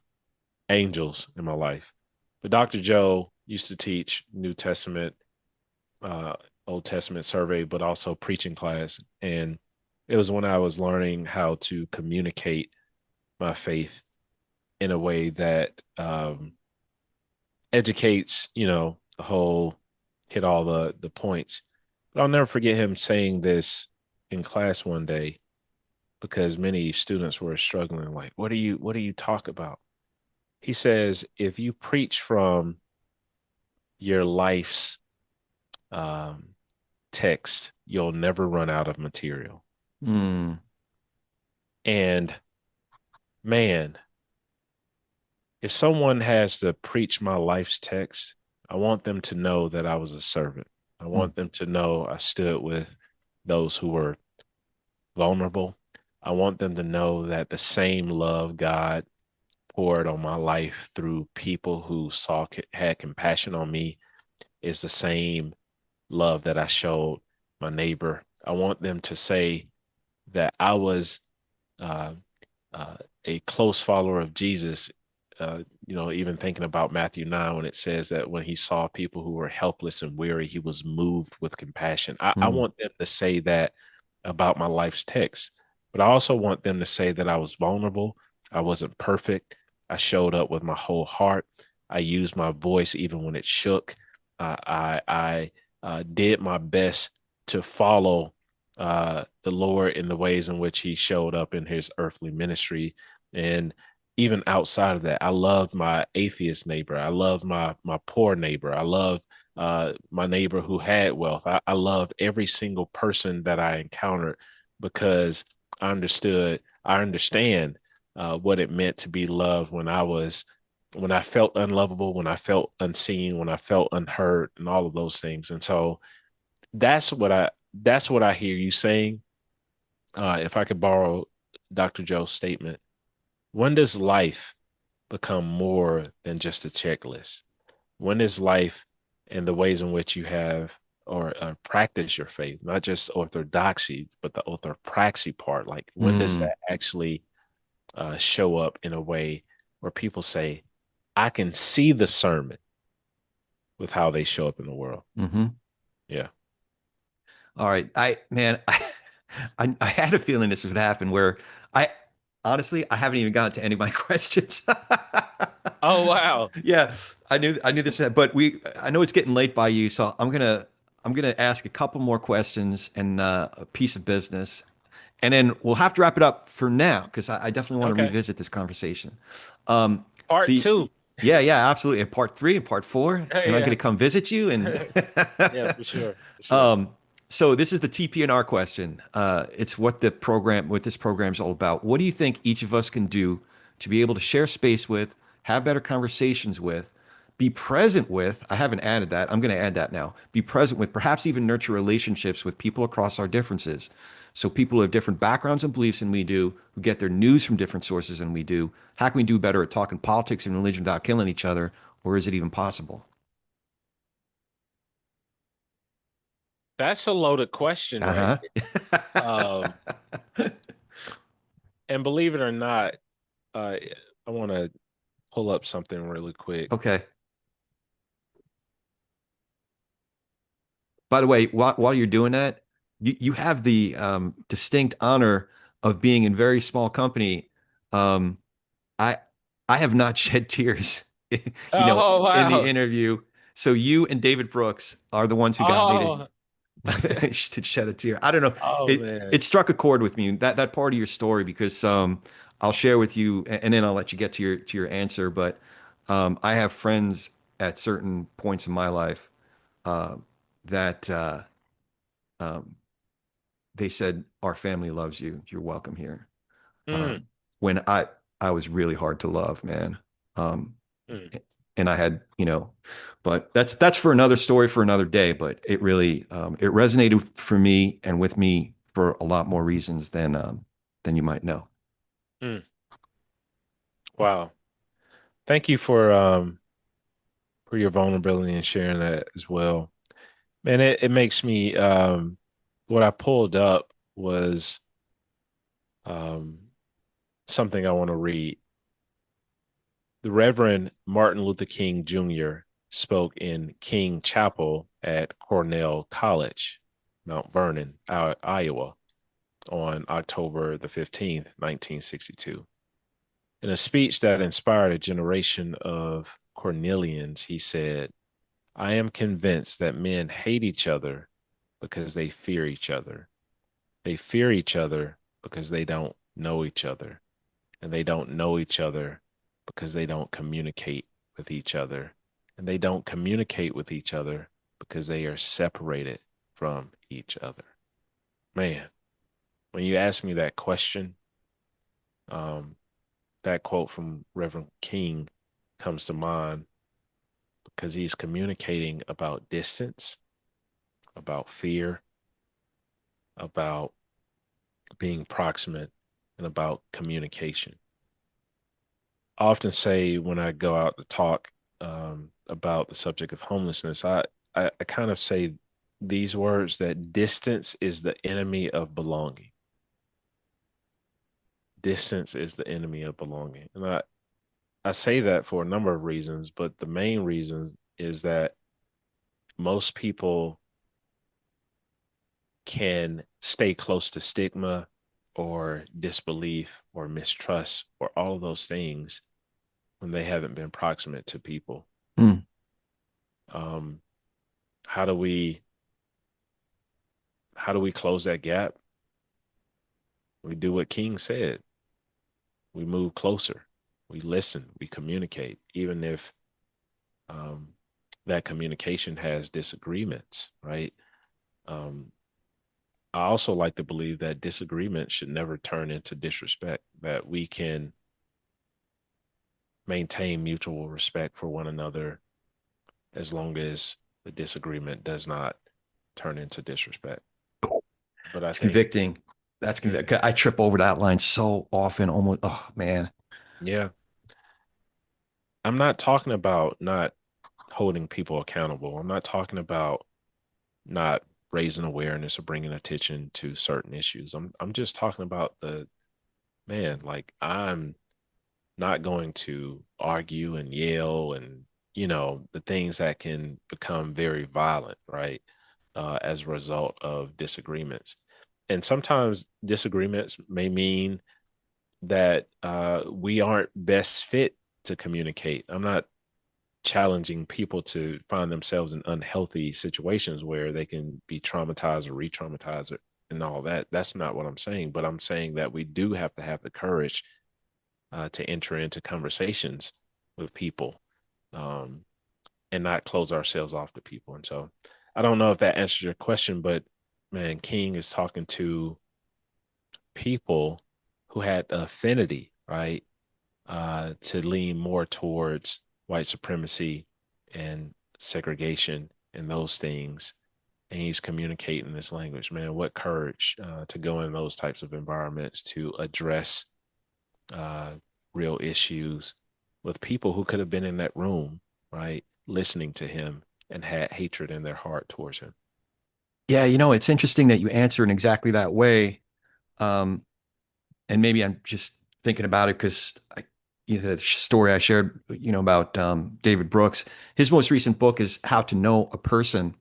angels in my life. But Dr. Joe used to teach New Testament, uh, Old Testament survey, but also preaching class. And it was when I was learning how to communicate my faith in a way that educates, the whole hit all the points. But I'll never forget him saying this in class one day because many students were struggling, like, what do you talk about? He says, if you preach from your life's um, text, you'll never run out of material. Mm, And man, if someone has to preach my life's text, I want them to know that I was a servant. I mm, want them to know I stood with those who were vulnerable. I want them to know that the same love God poured on my life through people who had compassion on me is the same love that I showed my neighbor. I want them to say that I was uh, uh, a close follower of Jesus. Even thinking about Matthew 9, when it says that when he saw people who were helpless and weary, he was moved with compassion. I mm, want them to say that about my life's text, but I also want them to say that I was vulnerable. I wasn't perfect. I showed up with my whole heart. I used my voice even when it shook. I did my best to follow the Lord in the ways in which he showed up in his earthly ministry. And even outside of that, I loved my atheist neighbor. I loved my poor neighbor. I loved my neighbor who had wealth. I loved every single person that I encountered because I understand what it meant to be loved when I felt unlovable, when I felt unseen, when I felt unheard, and all of those things. And so that's what I hear you saying. If I could borrow Dr. Joe's statement, when does life become more than just a checklist? When is life and the ways in which you have or practice your faith, not just orthodoxy, but the orthopraxy part? Like, when does mm, that actually show up in a way where people say, I can see the sermon with how they show up in the world? hmm. Yeah. All right. I had a feeling this would happen where I honestly, I haven't even gotten to any of my questions. Oh, wow. Yeah, I knew this, but I know it's getting late by you, so I'm gonna ask a couple more questions and a piece of business, and then we'll have to wrap it up for now because I definitely want to Okay. revisit this conversation. Um, Part the two. yeah, absolutely. And part three and part four, am I going Yeah. to come visit you? And Yeah, for sure. For sure. um, so this is the TPNR question. It's what this program is all about. What do you think each of us can do to be able to share space with, have better conversations with, be present with? I haven't added that. I'm going to add that now. Be present with, perhaps even nurture relationships with people across our differences. So people who have different backgrounds and beliefs than we do, who get their news from different sources than we do. How can we do better at talking politics and religion without killing each other? Or is it even possible? That's a loaded question right Uh-huh. there. And believe it or not, uh, I want to pull up something really quick. Okay. By the way, while you're doing that, you have the distinct honor of being in very small company. Um, I I have not shed tears, Oh, in the wow. interview. So you and David Brooks are the ones who got me Oh, to shed a tear. I don't know. oh It man. struck a chord with me, that part of your story, because I'll share with you, and then I'll let you get to your answer. But I have friends at certain points in my life uh, that um, they said, our family loves you. You're welcome here. Mm, when I was really hard to love, man. Um, mm. and I had, but that's for another story for another day. But it really it resonated for me and with me for a lot more reasons than you might know. Mm. Wow. Thank you for your vulnerability and sharing that as well. Man, it makes me what I pulled up was um something I want to read. The Reverend Martin Luther King Jr. spoke in King Chapel at Cornell College, Mount Vernon, Iowa, on October the 15th, 1962. In a speech that inspired a generation of Cornellians, he said, I am convinced that men hate each other because they fear each other. They fear each other because they don't know each other. And they don't know each other because they don't communicate with each other. And they don't communicate with each other because they are separated from each other. Man, when you ask me that question, um, that quote from Reverend King comes to mind because he's communicating about distance, about fear, about being proximate, and about communication. I often say when I go out to talk about the subject of homelessness, I kind of say these words that distance is the enemy of belonging. Distance is the enemy of belonging. And I say that for a number of reasons, but the main reason is that most people can stay close to stigma or disbelief or mistrust or all of those things when they haven't been proximate to people. Mm. Um, how do we how do we close that gap? We do what King said. We move closer. We listen. We communicate, even if um, that communication has disagreements, right? Um, I also like to believe that disagreement should never turn into disrespect, that we can maintain mutual respect for one another as long as the disagreement does not turn into disrespect. But I It's think, convicting. That's mm, convicting. I trip over that line so often. Almost. Oh man. yeah, I'm not talking about not holding people accountable. I'm not talking about not raising awareness or bringing attention to certain issues. I'm just talking about the man, like I'm not going to argue and yell and the things that can become very violent, right? As a result of disagreements. And sometimes disagreements may mean that we aren't best fit to communicate. I'm not challenging people to find themselves in unhealthy situations where they can be traumatized or re-traumatized and all that. That's not what I'm saying, but I'm saying that we do have to have the courage to enter into conversations with people, um, and not close ourselves off to people. And so I don't know if that answers your question, but man, King is talking to people who had affinity, right? To lean more towards white supremacy and segregation and those things. And he's communicating this language, man. What courage to go in those types of environments to address uh, real issues with people who could have been in that room, right? Listening to him and had hatred in their heart towards him. Yeah, it's interesting that you answer in exactly that way. Um, and maybe I'm just thinking about it because the story I shared, about David Brooks. His most recent book is How to Know a Person,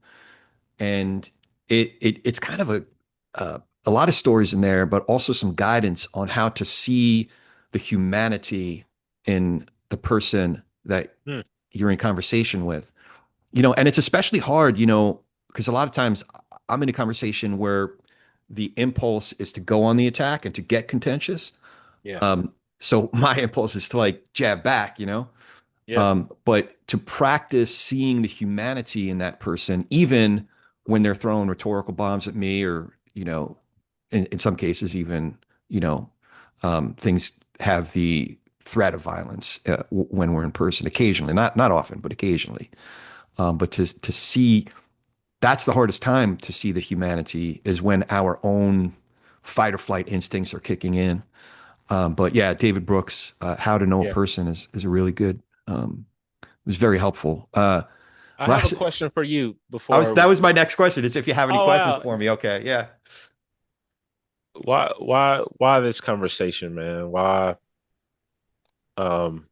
and it's kind of a lot of stories in there, but also some guidance on how to see the humanity in the person that Hmm. you're in conversation with. And it's especially hard, because a lot of times I'm in a conversation where the impulse is to go on the attack and to get contentious. Yeah. So my impulse is to like jab back, Yeah. but to practice seeing the humanity in that person, even when they're throwing rhetorical bombs at me, or in some cases even, you know, things have the threat of violence when we're in person. Occasionally, not often, but occasionally. But to see that's the hardest time to see the humanity is when our own fight or flight instincts are kicking in. But yeah, David Brooks, How to Know a Yeah. Person is a really good. It was very helpful. I have a Last, question for you before that we. was my next question. Is if you have any Oh questions wow. for me? Okay, yeah. Why this conversation, man? Um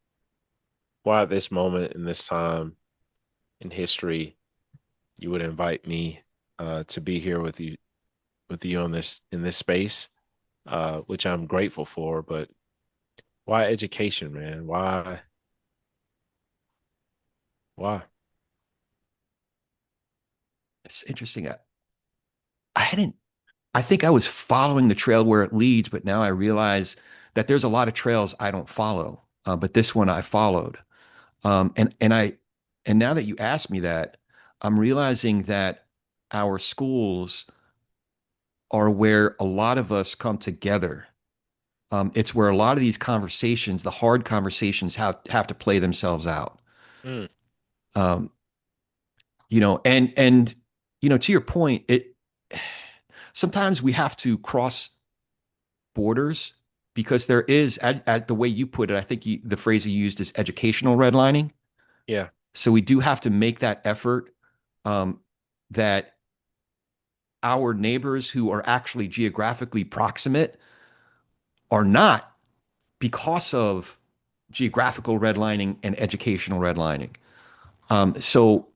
why at this moment in this time in history you would invite me to be here with you on this in this space, which I'm grateful for, but why education, man? Why? It's interesting. I hadn't. I think I was following the trail where it leads, but now I realize that there's a lot of trails I don't follow. But this one I followed. And now that you ask me that, I'm realizing that our schools are where a lot of us come together. It's where a lot of these conversations, the hard conversations, have to play themselves out. Mm, Um, and to your point, it sometimes we have to cross borders because there is, at the way you put it, I think the phrase you used is educational redlining. yeah. So we do have to make that effort, that our neighbors who are actually geographically proximate are not because of geographical redlining and educational redlining. So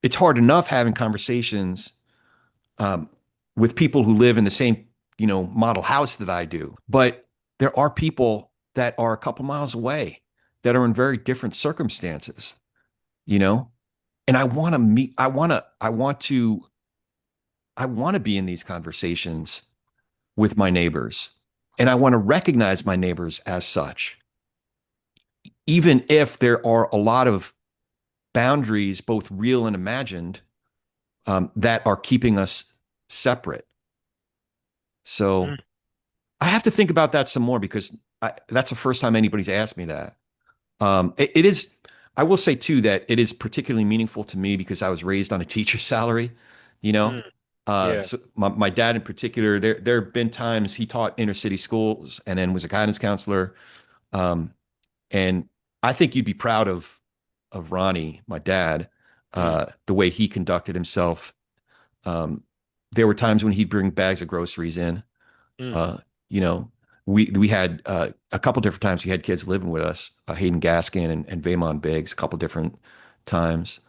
it's hard enough having conversations um, with people who live in the same, model house that I do. But there are people that are a couple miles away that are in very different circumstances, you know? And I want to meet, I want to be in these conversations with my neighbors. And I want to recognize my neighbors as such, even if there are a lot of boundaries, both real and imagined, that are keeping us separate. So Mm, I have to think about that some more because that's the first time anybody's asked me that. It is, I will say too, that it is particularly meaningful to me because I was raised on a teacher's salary, you know? mm, yeah. So my dad in particular, there have been times he taught inner city schools and then was a guidance counselor. Um, and I think you'd be proud of Ronnie, my dad, Mm, the way he conducted himself. Um, there were times when he'd bring bags of groceries in. mm, Uh, you know, we had a couple different times we had kids living with us, Hayden Gaskin and Vaymon Biggs, a couple different times.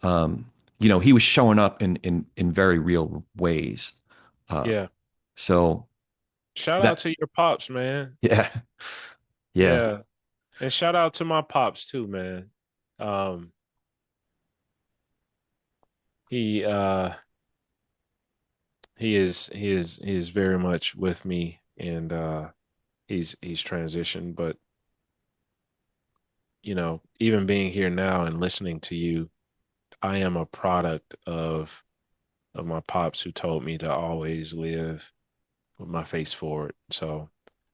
Um, he was showing up in very real ways. Uh, yeah. so Shout out that to your pops, man. yeah, yeah, Yeah. And shout out to my pops too, man. Um, he he is very much with me, and he's transitioned, but even being here now and listening to you, I am a product of my pops who told me to always live with my face forward. So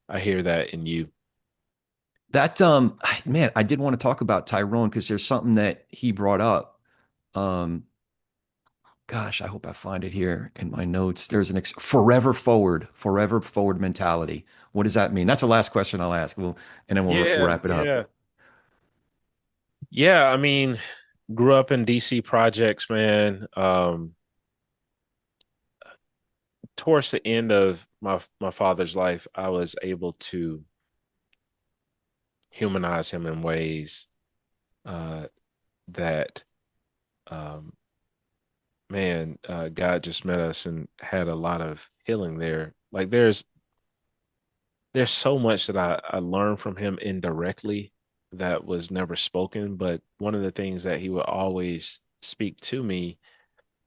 I hear that in you. that man, I did want to talk about Tyrone because there's something that he brought up. Um, Gosh, I hope I find it here in my notes. There's an forever forward mentality. What does that mean? That's the last question I'll ask. And then we'll Yeah, wrap it up. yeah. Yeah, I mean, grew up in DC projects, man. Towards the end of my father's life, I was able to humanize him in ways uh, that, um, man, God just met us and had a lot of healing there. Like there's so much that I learned from him indirectly that was never spoken, but one of the things that he would always speak to me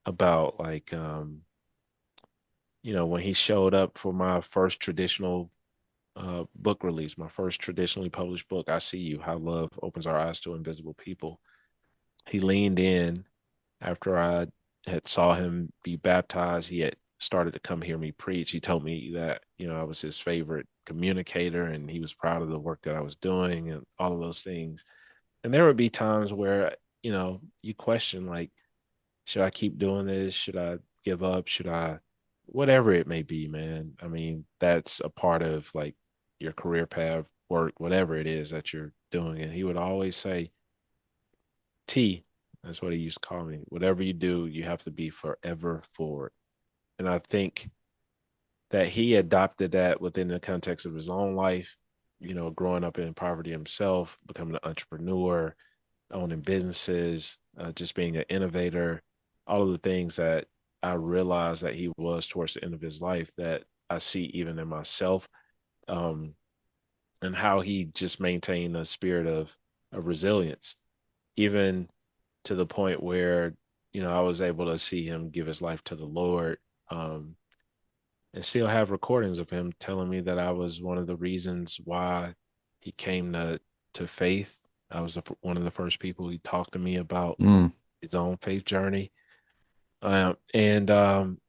about, like, when he showed up for my first traditional book release, my first traditionally published book, I See You, How Love Opens Our Eyes to Invisible People. He leaned in after I had saw him be baptized. He had started to come hear me preach. He told me that, I was his favorite communicator, and he was proud of the work that I was doing and all of those things. And there would be times where, you question, like, should I keep doing this? Should I give up? Should I, whatever it may be, man. I mean, that's a part of like your career path, work, whatever it is that you're doing. And he would always say, T, that's what he used to call me. Whatever you do, you have to be forever forward. And I think that he adopted that within the context of his own life, growing up in poverty himself, becoming an entrepreneur, owning businesses, just being an innovator, all of the things that I realized that he was towards the end of his life that I see even in myself, um, and how he just maintained a spirit of resilience, even to the point where, I was able to see him give his life to the Lord, and still have recordings of him telling me that I was one of the reasons why he came to faith. I was one of the first people he talked to me about Mm. his own faith journey. And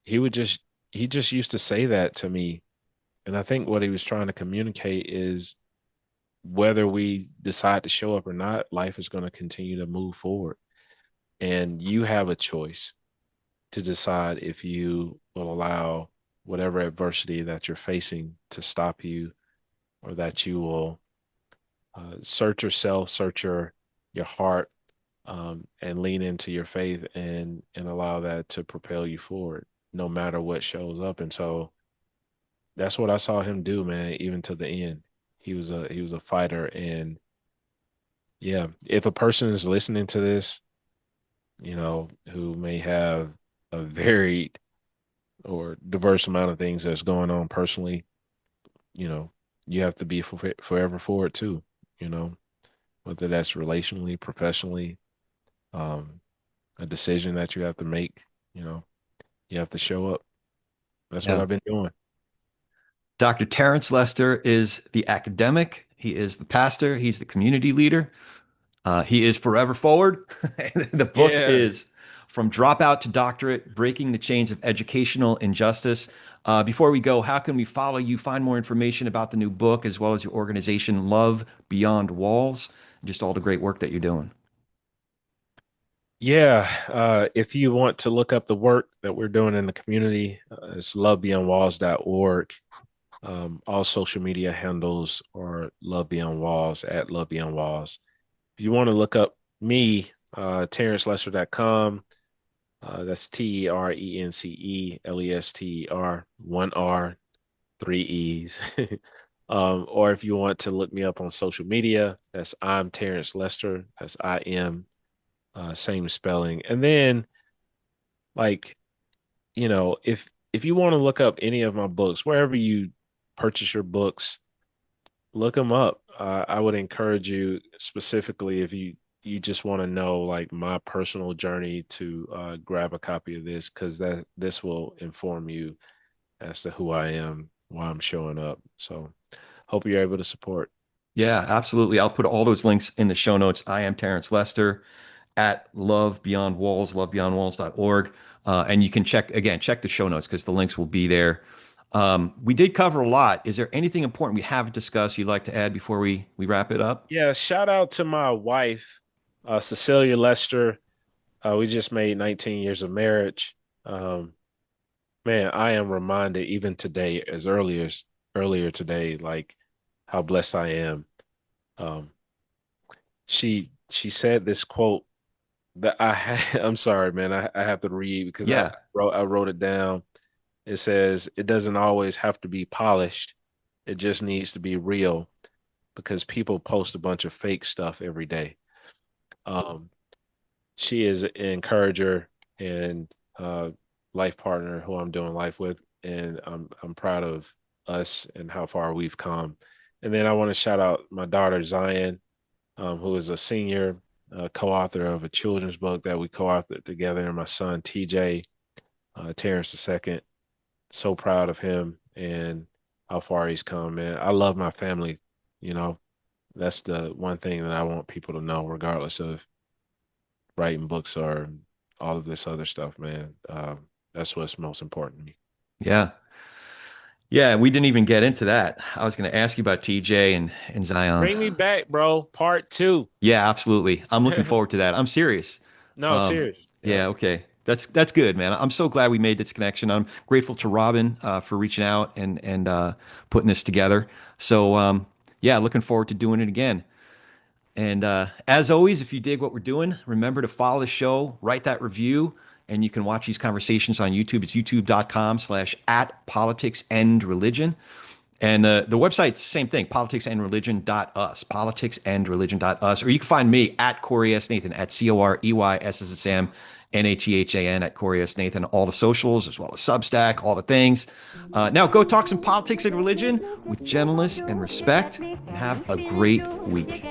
he just used to say that to me. And I think what he was trying to communicate is whether we decide to show up or not, life is going to continue to move forward. And you have a choice to decide if you will allow whatever adversity that you're facing to stop you, or that you will search yourself, search your heart, and lean into your faith and allow that to propel you forward, no matter what shows up. And so that's what I saw him do, man. Even to the end, he was a fighter. And yeah, if a person is listening to this, who may have a varied or diverse amount of things that's going on personally, you know, you have to be forever forward too, you know, whether that's relationally, professionally, um, a decision that you have to make, you know, you have to show up. That's what Yeah. I've been doing. Dr. Terence Lester is the academic. He is the pastor. He's the community leader. He is forever forward. The book Yeah. is From Dropout to Doctorate, Breaking the Chains of Educational Injustice. Before we go, how can we follow you, find more information about the new book, as well as your organization, Love Beyond Walls, just all the great work that you're doing? Yeah. If you want to look up the work that we're doing in the community, it's lovebeyondwalls.org. All social media handles are Love Beyond Walls, at Love Beyond Walls. If you want to look up me, terencelester.com. That's TERENCELESTER, one R, three E's. Or if you want to look me up on social media, that's I'm Terence Lester. That's IM, same spelling. And then, like, if you want to look up any of my books, wherever you purchase your books, look them up. I would encourage you, specifically if you just want to know like my personal journey, to grab a copy of this, because this will inform you as to who I am, why I'm showing up. So hope you're able to support. Yeah, absolutely. I'll put all those links in the show notes. I am Terence Lester at Love Beyond Walls, lovebeyondwalls.org. And you can check the show notes because the links will be there. We did cover a lot. Is there anything important we haven't discussed you'd like to add before we wrap it up? Yeah, shout out to my wife, Cecilia Lester. We just made 19 years of marriage. Um, Man, I am reminded even today, as earlier today, like how blessed I am. Um, she said this quote that I'm sorry, man, I have to read because I Yeah. wrote it down. It says, "It doesn't always have to be polished. It just needs to be real, because people post a bunch of fake stuff every day." Um, she is an encourager and life partner who I'm doing life with, and I'm proud of us and how far we've come. And then I want to shout out my daughter Zion, who is a senior, co-author of a children's book that we co-authored together, and my son TJ, Terrence II. So proud of him and how far he's come, man. I love my family. You know, that's the one thing that I want people to know, regardless of writing books or all of this other stuff, man. That's what's most important to me. Yeah. Yeah, we didn't even get into that. I was going to ask you about TJ and Zion. Bring me back, bro. Part two. Yeah, absolutely. I'm looking forward to that. I'm serious. No, serious. Yeah. Yeah, okay. That's good, man. I'm so glad we made this connection. I'm grateful to Robin for reaching out and putting this together. So yeah, looking forward to doing it again. And as always, if you dig what we're doing, remember to follow the show, write that review, and you can watch these conversations on YouTube. It's youtube.com/@ politics and religion. And the website's the same thing, politicsandreligion.us, politicsandreligion.us. Or you can find me at Corey S. Nathan, at COREYSSMNATHAN, at Corey S. Nathan, all the socials, as well as Substack, all the things. Now go talk some politics and religion with gentleness and respect, and have a great week.